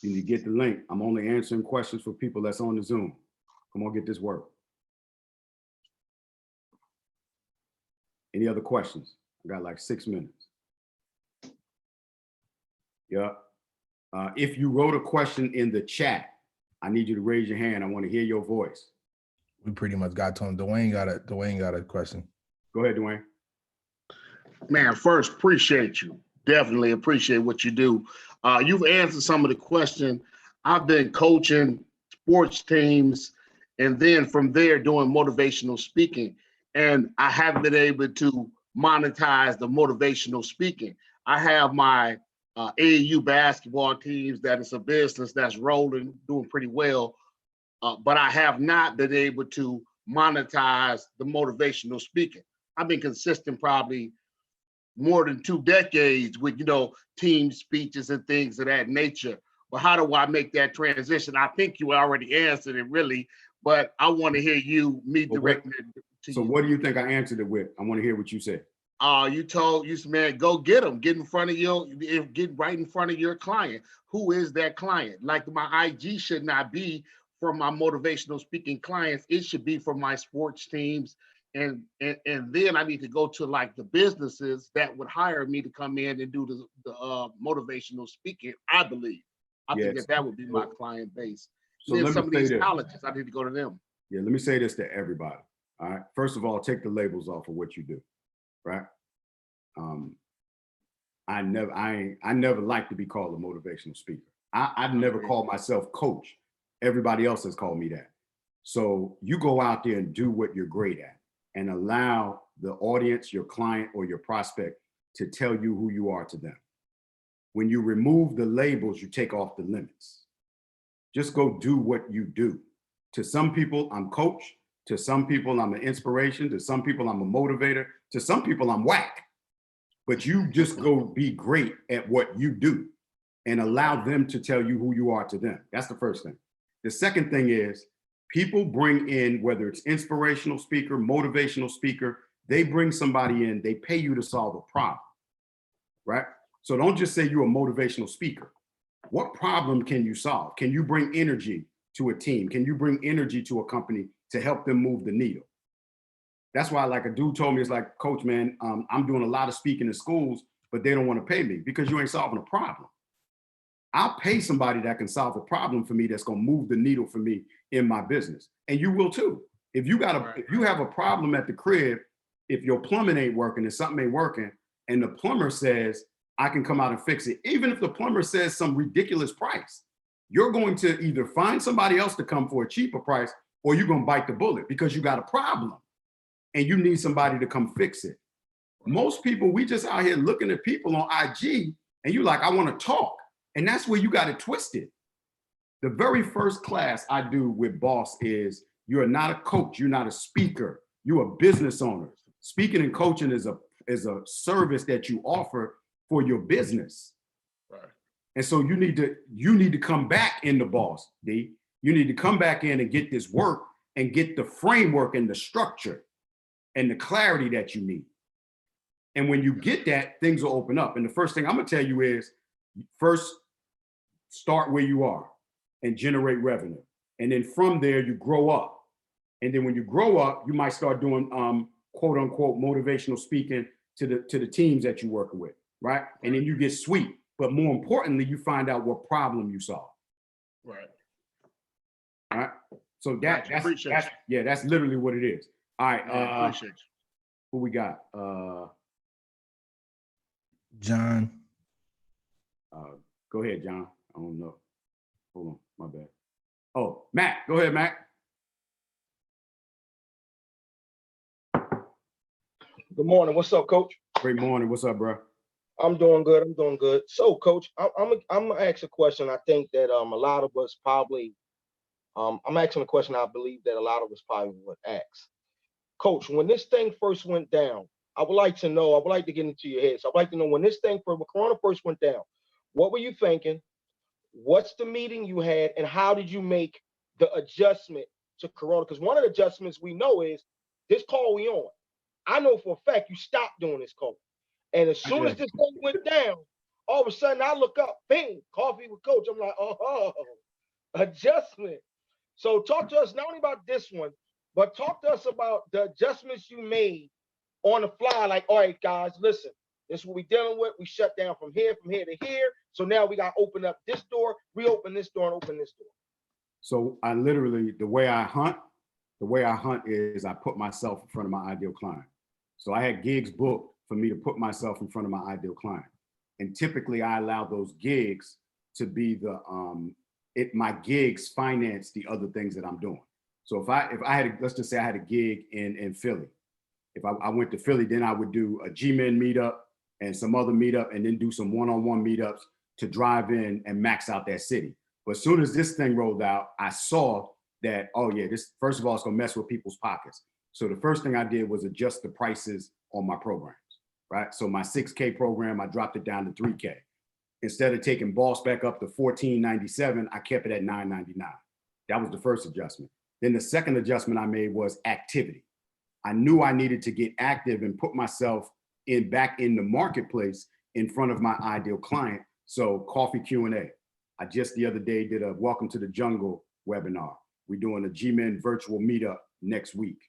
you need to get the link. I'm only answering questions for people that's on the Zoom. Come on, get this work. Any other questions? I got like 6 minutes. Yeah. If you wrote a question in the chat, I need you to raise your hand. I want to hear your voice. we pretty much got to him. Dwayne got a question. Go ahead, Dwayne. Man, first, appreciate you. Definitely appreciate what you do. You've answered some of the question. I've been coaching sports teams and then from there doing motivational speaking. And I haven't been able to monetize the motivational speaking. I have my AAU basketball teams that is a business that's rolling, doing pretty well. But I have not been able to monetize the motivational speaking. I've been consistent probably more than 2 decades with, team speeches and things of that nature. But how do I make that transition? I think you already answered it really, but I want to hear you, me directing it to you. So what do you think I answered it with? I want to hear what you said. You said, man, go get them, get right in front of your client. Who is that client? Like my IG should not be for my motivational speaking clients. It should be for my sports teams. And then I need to go to like the businesses that would hire me to come in and do the motivational speaking. I believe. I think that would be my client base. So then let some me of say these this. colleges, I need to go to them. Yeah, let me say this to everybody. All right. First of all, take the labels off of what you do. Right. I never like to be called a motivational speaker. I've never called myself coach. Everybody else has called me that. So you go out there and do what you're great at and allow the audience, your client or your prospect to tell you who you are to them. When you remove the labels, you take off the limits. Just go do what you do. To some people, I'm coach. To some people, I'm an inspiration. To some people, I'm a motivator. To some people, I'm whack. But you just go be great at what you do and allow them to tell you who you are to them. That's the first thing. The second thing is people bring in, whether it's inspirational speaker, motivational speaker, they bring somebody in, they pay you to solve a problem, right? So don't just say you're a motivational speaker. What problem can you solve? Can you bring energy to a team? Can you bring energy to a company to help them move the needle? That's why, like a dude told me, it's like, coach, man, I'm doing a lot of speaking in schools, but they don't want to pay me because you ain't solving a problem. I'll pay somebody that can solve a problem for me that's going to move the needle for me in my business. And you will too. If you have a problem at the crib, if your plumbing ain't working and something ain't working, and the plumber says, I can come out and fix it, even if the plumber says some ridiculous price, you're going to either find somebody else to come for a cheaper price or you're going to bite the bullet because you got a problem and you need somebody to come fix it. Most people, we just out here looking at people on IG and you like, I want to talk. And that's where you got it twisted. The very first class I do with B.O.S. is you're not a coach, you're not a speaker, you're a business owner. Speaking and coaching is a service that you offer for your business. Right. And so you need to come back in the B.O.S., D. You need to come back in and get this work and get the framework and the structure and the clarity that you need. And when you get that, things will open up. And the first thing I'm gonna tell you is, first, start where you are and generate revenue. And then from there, you grow up. And then when you grow up, you might start doing quote unquote motivational speaking to the teams that you're working with, right? And then you get sweet. But more importantly, you find out what problem you solve. Right. All right. So Gotcha. that's literally what it is. All right. Appreciate you. Who we got? John. Go ahead, John. I don't know. Hold on, my bad. Oh, Matt. Go ahead, Matt. Good morning. What's up, Coach? Great morning. What's up, bro? I'm doing good. I'm doing good. So, Coach, I'm gonna ask a question. I think that a lot of us probably, I'm asking a question I believe that a lot of us probably would ask. Coach, when this thing first went down, I would like to know, I would like to get into your head. So I'd like to know when Corona first went down, what were you thinking? What's the meeting you had, and how did you make the adjustment to Corona? Because one of the adjustments we know is this call we on. I know for a fact you stopped doing this call. And as soon as this thing went down, all of a sudden I look up, bing, coffee with Coach. I'm like, oh, adjustment. So talk to us not only about this one, but talk to us about the adjustments you made on the fly. Like, all right, guys, listen, this is what we're dealing with. We shut down from here to here. So now we got to open up this door, reopen this door, and open this door. So I literally, the way I hunt is I put myself in front of my ideal client. So I had gigs booked for me to put myself in front of my ideal client. And typically I allow those gigs to be the, my gigs finance the other things that I'm doing. So if I had, let's just say I had a gig in Philly. If I went to Philly, then I would do a G-Men meetup and some other meetup, and then do some one-on-one meetups to drive in and max out that city. But as soon as this thing rolled out, I saw that, oh yeah, this, first of all, it's gonna mess with people's pockets. So the first thing I did was adjust the prices on my programs, right? So my 6K program, I dropped it down to 3K. Instead of taking B.O.S.C back up to $14.97, I kept it at $9.99. That was the first adjustment. Then the second adjustment I made was activity. I knew I needed to get active and put myself back in the marketplace in front of my ideal client. So coffee Q&A. I just the other day did a Welcome to the Jungle webinar. We're doing a G-Men virtual meetup next week.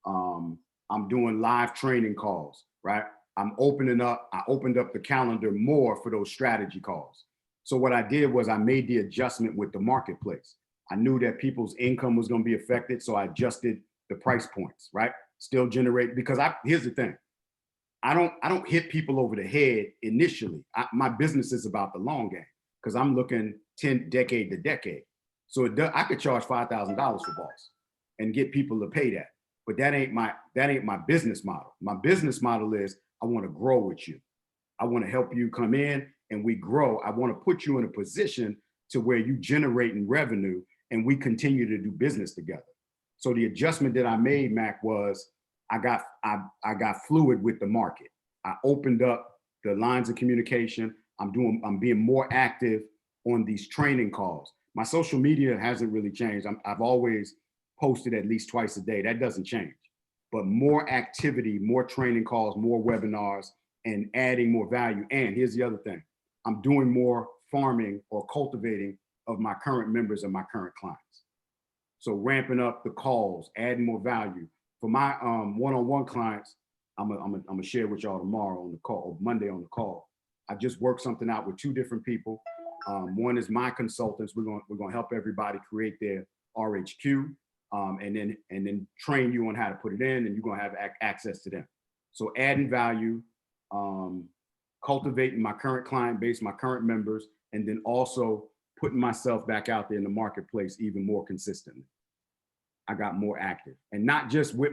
I'm doing live training calls, right? I opened up the calendar more for those strategy calls. So what I did was I made the adjustment with the marketplace. I knew that people's income was going to be affected, so I adjusted the price points, right? Still generate, because here's the thing. I don't hit people over the head initially. My business is about the long game, because I'm looking decade to decade. So I could charge $5,000 for B.O.S. and get people to pay that. But that ain't my business model. My business model is I want to grow with you. I want to help you come in and we grow. I want to put you in a position to where you generating revenue and we continue to do business together. So the adjustment that I made, Mac, was I got fluid with the market. I opened up the lines of communication. I'm being more active on these training calls. My social media hasn't really changed. I've always posted at least twice a day. That doesn't change. But more activity, more training calls, more webinars, and adding more value. And here's the other thing. I'm doing more farming or cultivating of my current members and my current clients. So ramping up the calls, adding more value. For my one-on-one clients, I'm gonna share with y'all tomorrow on the call, or Monday on the call. I just worked something out with 2 different people. One is my consultants. We're gonna help everybody create their RHQ, and then train you on how to put it in, and you're gonna have access to them. So adding value, cultivating my current client base, my current members, and then also putting myself back out there in the marketplace even more consistently. I got more active, and not just with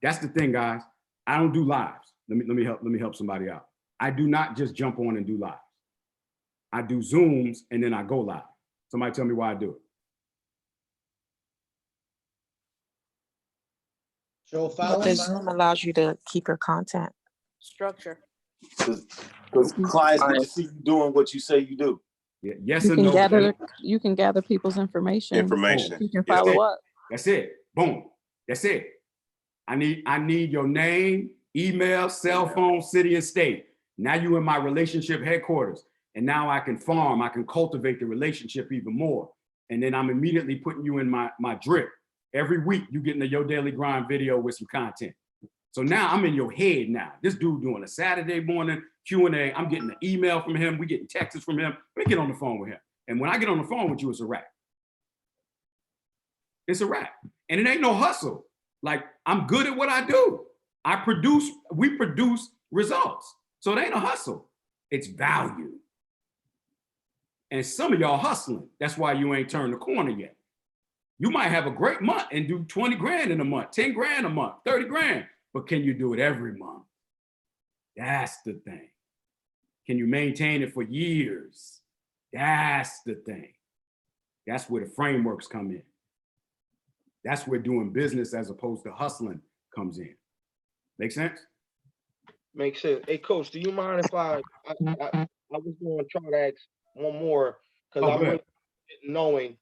that's the thing, guys. I don't do lives. Let me help somebody out. I do not just jump on and do lives. I do Zooms and then I go live. Somebody tell me why I do it. Joe, The Zoom allows you to keep your content. Structure. Because clients get to see you doing what you say you do. Yeah, yes You or can no. you can gather people's information. You can follow up. That's it. Boom. That's it. I need your name, email, cell phone, city, and state. Now you in my relationship headquarters. And now I can farm, I can cultivate the relationship even more. And then I'm immediately putting you in my drip. Every week you getting a Your Daily Grind video with some content. So now I'm in your head now. This dude doing a Saturday morning Q&A. I'm getting an email from him. We getting texts from him. We get on the phone with him. And when I get on the phone with you, it's a wrap. It's a wrap. And it ain't no hustle. Like, I'm good at what I do. We produce results. So it ain't a hustle. It's value. And some of y'all hustling. That's why you ain't turned the corner yet. You might have a great month and do 20 grand in a month, 10 grand a month, 30 grand. But can you do it every month? That's the thing. Can you maintain it for years? That's the thing. That's where the frameworks come in. That's where doing business as opposed to hustling comes in. Make sense? Makes sense. Hey, Coach, do you mind if I was going to try to ask one more, because I'm really knowing,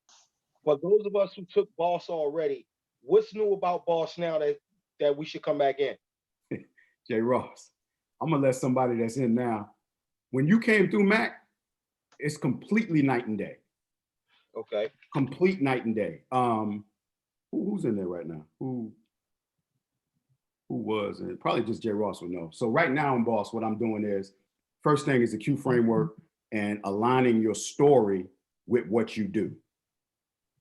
for those of us who took B.O.S. already, what's new about B.O.S. now that we should come back in? Jay Ross, I'm gonna let somebody that's in now. When you came through Mac, it's completely night and day. Okay. Complete night and day. Who's in there right now? Who was? And probably just Jay Ross would know. So right now in B.O.S, what I'm doing is, first thing is the Q framework and aligning your story with what you do.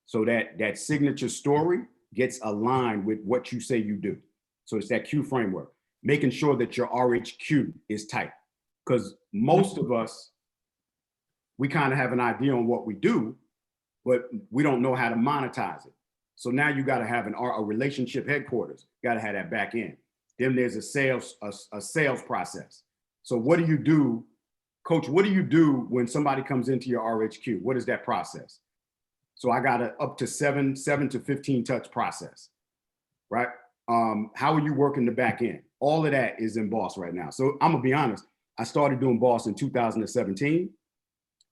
So that signature story gets aligned with what you say you do. So it's that Q framework, making sure that your RHQ is tight. Because most of us, we kind of have an idea on what we do, but we don't know how to monetize it. So now you got to have a relationship headquarters. You got to have that back end. Then there's a sales process. So what do you do, Coach? What do you do when somebody comes into your RHQ? What is that process? So I got up to 7 to 15 touch process, right? How are you working the back end? All of that is in B.O.S right now. So I'm gonna be honest. I started doing B.O.S in 2017,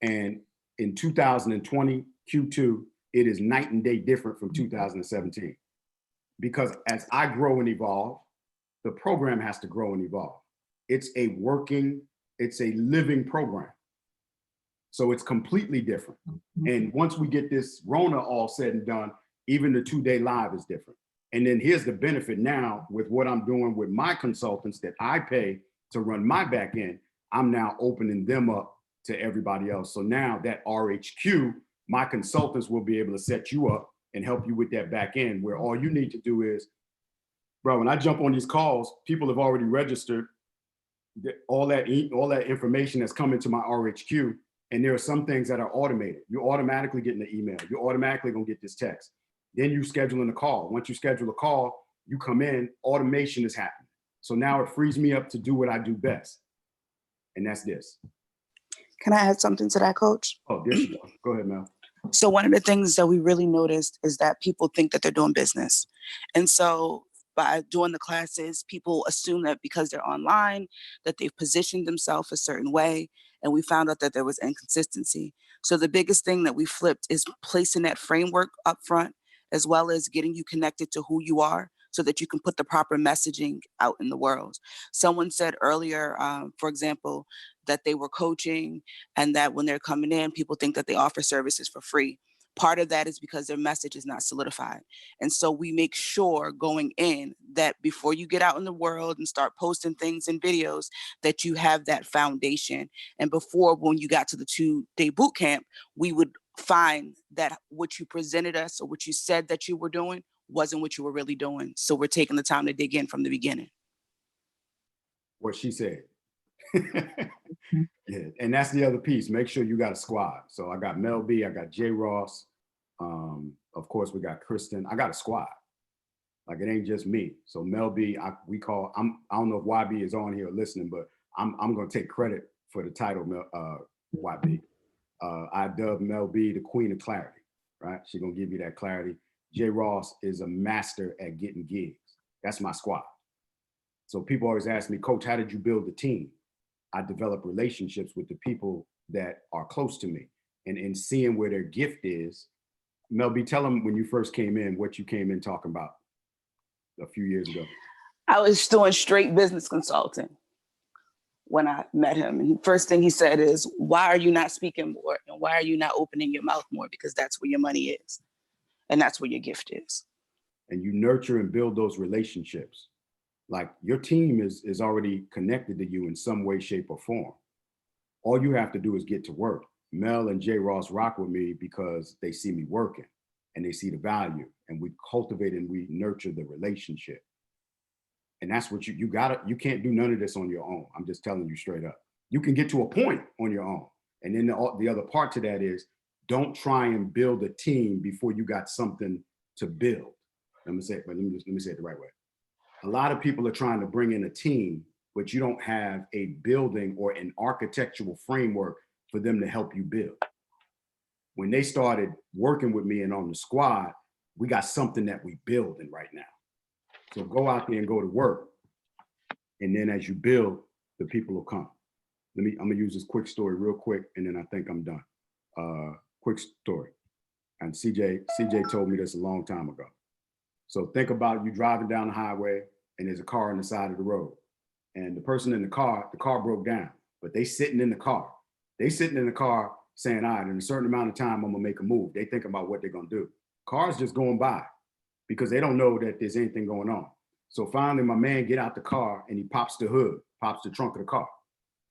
and in 2020 Q2, it is night and day different from 2017. Because as I grow and evolve, the program has to grow and evolve. It's a living program. So it's completely different. And once we get this Rona all said and done, even the 2-day live is different. And then here's the benefit now with what I'm doing with my consultants that I pay to run my back end, I'm now opening them up to everybody else. So now that RHQ, my consultants will be able to set you up and help you with that back end, where all you need to do is, bro, when I jump on these calls, people have already registered all that information that's coming to my RHQ. And there are some things that are automated. You're automatically getting the email. You're automatically gonna get this text. Then you scheduling a call. Once you schedule a call, you come in, automation is happening. So now it frees me up to do what I do best. And that's this. Can I add something to that, Coach? Oh, there she goes. Go ahead, Mel. So one of the things that we really noticed is that people think that they're doing business. And so by doing the classes, people assume that because they're online, that they've positioned themselves a certain way. And we found out that there was inconsistency. So the biggest thing that we flipped is placing that framework up front, as well as getting you connected to who you are so that you can put the proper messaging out in the world. Someone said earlier, for example, that they were coaching and that when they're coming in, people think that they offer services for free. Part of that is because their message is not solidified. And so we make sure going in that before you get out in the world and start posting things and videos, that you have that foundation. And before, when you got to the 2-day boot camp, we would find that what you presented us or what you said that you were doing wasn't what you were really doing. So we're taking the time to dig in from the beginning. What she said. Yeah, and that's the other piece. Make sure you got a squad. So I got Mel B, I got Jay Ross. Of course, we got Kristen. I got a squad. Like, it ain't just me. So Mel B, I don't know if YB is on here listening, but I'm gonna take credit for the title, YB. I dubbed Mel B the Queen of Clarity, right? She's gonna give you that clarity. Jay Ross is a master at getting gigs. That's my squad. So people always ask me, Coach, how did you build the team? I develop relationships with the people that are close to me, and in seeing where their gift is. Mel B, tell them when you first came in, what you came in talking about. a few years ago? I was doing straight business consulting when I met him. And the first thing he said is, why are you not speaking more? And why are you not opening your mouth more? Because that's where your money is. And that's where your gift is. And you nurture and build those relationships. Like your team is already connected to you in some way, shape, or form. All you have to do is get to work. Mel and Jay Ross rock with me because they see me working and they see the value, and we cultivate and we nurture the relationship. And that's what you gotta, you can't do none of this on your own. I'm just telling you straight up. You can get to a point on your own. And then the other part to that is, don't try and build a team before you got something to build. Let me say it the right way. A lot of people are trying to bring in a team, but you don't have a building or an architectural framework for them to help you build. When they started working with me and on the squad, we got something that we building right now. So go out there and go to work. And then as you build, the people will come. I'm gonna use this quick story real quick, and then I think I'm done. Quick story. And CJ told me this a long time ago. So think about you driving down the highway and there's a car on the side of the road. And the person in the car broke down, but they sitting in the car. They sitting in the car saying, all right, in a certain amount of time, I'm gonna make a move. They think about what they're gonna do. Cars just going by because they don't know that there's anything going on. So finally, my man get out the car and he pops the hood, pops the trunk of the car,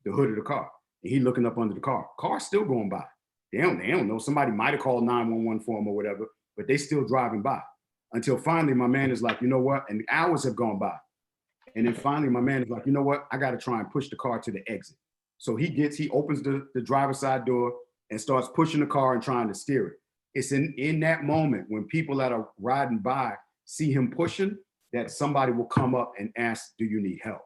the hood of the car. And he looking up under the car. Car's still going by. They don't know. Somebody might have called 911 for him or whatever, but they still driving by. Until finally, my man is like, you know what? And the hours have gone by. And then finally, my man is like, you know what? I got to try and push the car to the exit. So he opens the driver's side door and starts pushing the car and trying to steer it. It's in that moment when people that are riding by see him pushing, that somebody will come up and ask, do you need help?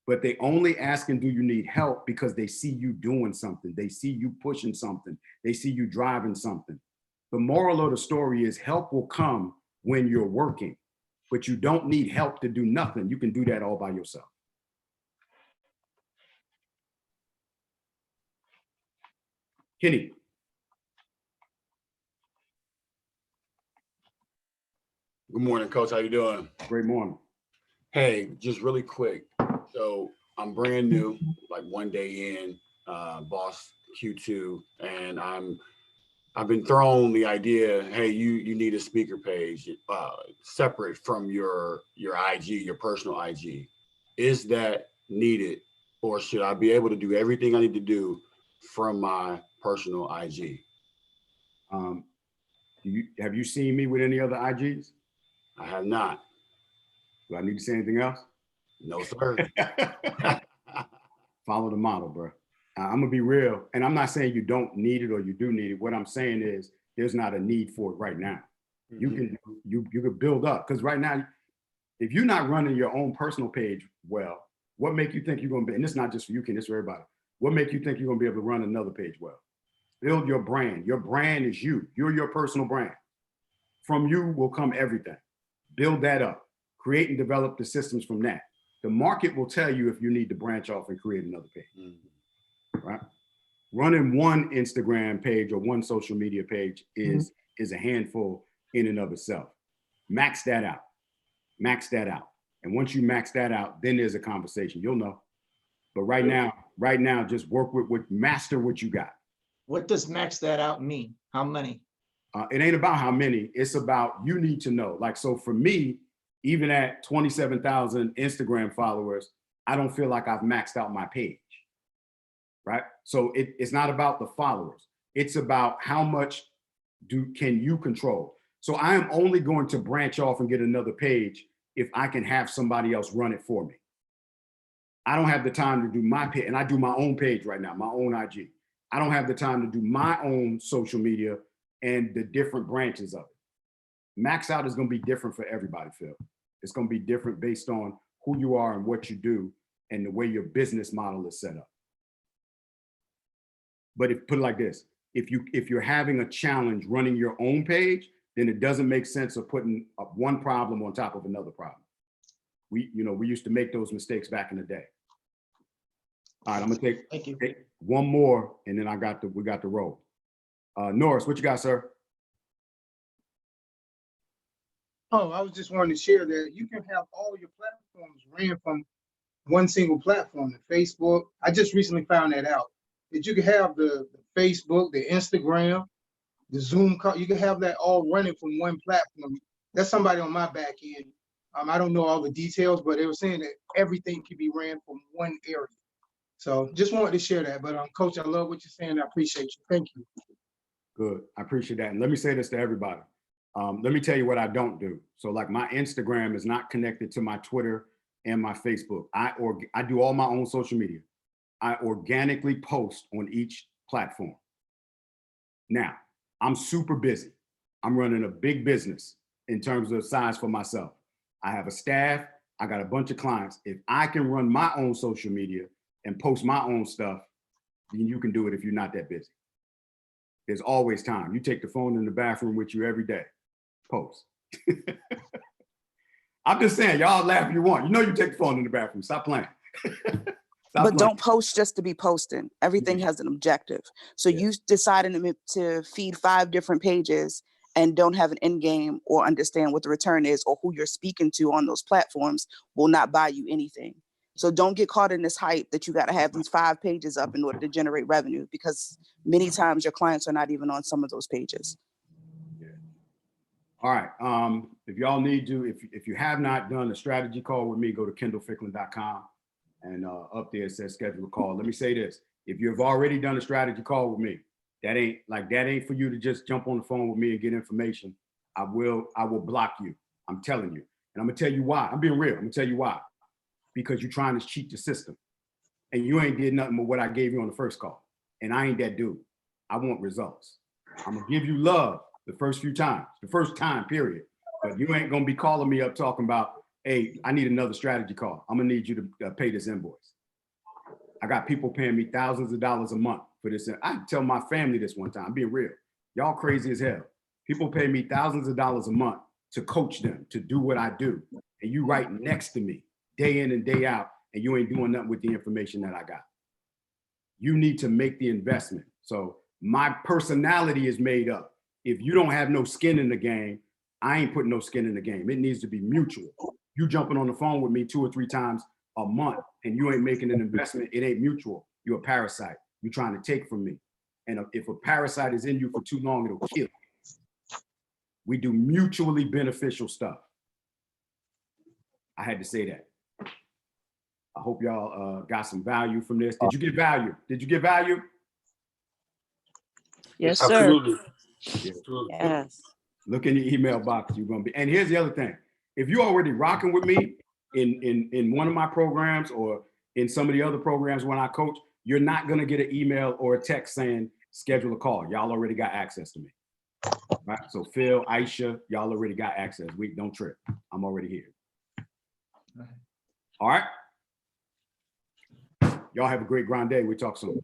But they only asking, do you need help? Because they see you doing something. They see you pushing something. They see you driving something. The moral of the story is help will come when you're working, but you don't need help to do nothing. You can do that all by yourself. Kenny. Good morning, Coach. How you doing? Great morning. Hey, just really quick. So I'm brand new, like one day in, boss Q2, and I've been thrown the idea, hey, you need a speaker page separate from your IG, your personal IG. Is that needed, or should I be able to do everything I need to do from my personal IG? Have you seen me with any other IGs? I have not. Do I need to say anything else? No, sir. Follow the model, bro. I'm gonna be real, and I'm not saying you don't need it or you do need it. What I'm saying is there's not a need for it right now. Mm-hmm. You can build up, because right now, if you're not running your own personal page well, what make you think you're gonna be? And it's not just for you, Ken, it's for everybody. What make you think you're gonna be able to run another page well? Build your brand. Your brand is you. You're your personal brand. From you will come everything. Build that up. Create and develop the systems from that. The market will tell you if you need to branch off and create another page. Mm-hmm. Right? Running one Instagram page or one social media page is a handful in and of itself. Max that out. Max that out. And once you max that out, then there's a conversation. You'll know. But right now, just work with master what you got. What does max that out mean? How many? It ain't about how many. It's about you need to know. Like, so for me, even at 27,000 Instagram followers, I don't feel like I've maxed out my page, right? So it's not about the followers. It's about how much can you control. So I am only going to branch off and get another page if I can have somebody else run it for me. I don't have the time to do my page, and I do my own page right now, my own IG. I don't have the time to do my own social media and the different branches of it. Max out is going to be different for everybody, Phil. It's going to be different based on who you are and what you do and the way your business model is set up. But put it like this, if you're having a challenge running your own page, then it doesn't make sense of putting one problem on top of another problem. We used to make those mistakes back in the day. All right, I'm gonna take one more, and then we got the roll. Norris, what you got, sir? Oh, I was just wanting to share that you can have all your platforms ran from one single platform, the Facebook. I just recently found that out, that you can have the Facebook, the Instagram, the Zoom call. You can have that all running from one platform. That's somebody on my back end. I don't know all the details, but they were saying that everything can be ran from one area. So just wanted to share that. But Coach, I love what you're saying. I appreciate you. Thank you. Good. I appreciate that. And let me say this to everybody. Let me tell you what I don't do. So like my Instagram is not connected to my Twitter and my Facebook. I do all my own social media. I organically post on each platform. Now, I'm super busy. I'm running a big business in terms of size for myself. I have a staff. I got a bunch of clients. If I can run my own social media and post my own stuff, then you can do it if you're not that busy. There's always time. You take the phone in the bathroom with you every day. Post. I'm just saying, y'all laugh if you want. You know you take the phone in the bathroom. Stop playing. But don't post just to be posting. Everything has an objective. So you deciding to feed 5 different pages and don't have an end game or understand what the return is or who you're speaking to on those platforms will not buy you anything. So don't get caught in this hype that you got to have these 5 pages up in order to generate revenue, because many times your clients are not even on some of those pages. All right. If y'all need to, if you have not done a strategy call with me, go to kendallficklin.com and up there it says schedule a call. Let me say this. If you've already done a strategy call with me, that ain't for you to just jump on the phone with me and get information. I will block you. I'm telling you. And I'm gonna tell you why. I'm being real. I'm gonna tell you why. Because you're trying to cheat the system. And you ain't did nothing but what I gave you on the first call. And I ain't that dude. I want results. I'm gonna give you love the first few times, the first time, period. But you ain't gonna be calling me up talking about, hey, I need another strategy call. I'm gonna need you to pay this invoice. I got people paying me thousands of dollars a month for this. I tell my family this one time, I'm being real. Y'all crazy as hell. People pay me thousands of dollars a month to coach them, to do what I do. And you right next to me, day in and day out, and you ain't doing nothing with the information that I got. You need to make the investment. So my personality is made up. If you don't have no skin in the game, I ain't putting no skin in the game. It needs to be mutual. You jumping on the phone with me 2 or 3 times a month and you ain't making an investment, it ain't mutual. You're a parasite. You're trying to take from me. And if a parasite is in you for too long, it'll kill you. We do mutually beneficial stuff. I had to say that. I hope y'all got some value from this. Did you get value? Did you get value? Yes, sir. Absolutely. Yeah. Yes. Look in your email box. You're gonna be. And here's the other thing: if you're already rocking with me in one of my programs or in some of the other programs when I coach, you're not gonna get an email or a text saying schedule a call. Y'all already got access to me. Right? So Phil, Aisha, y'all already got access. We don't trip. I'm already here. All right. Y'all have a great grind day. We talk soon.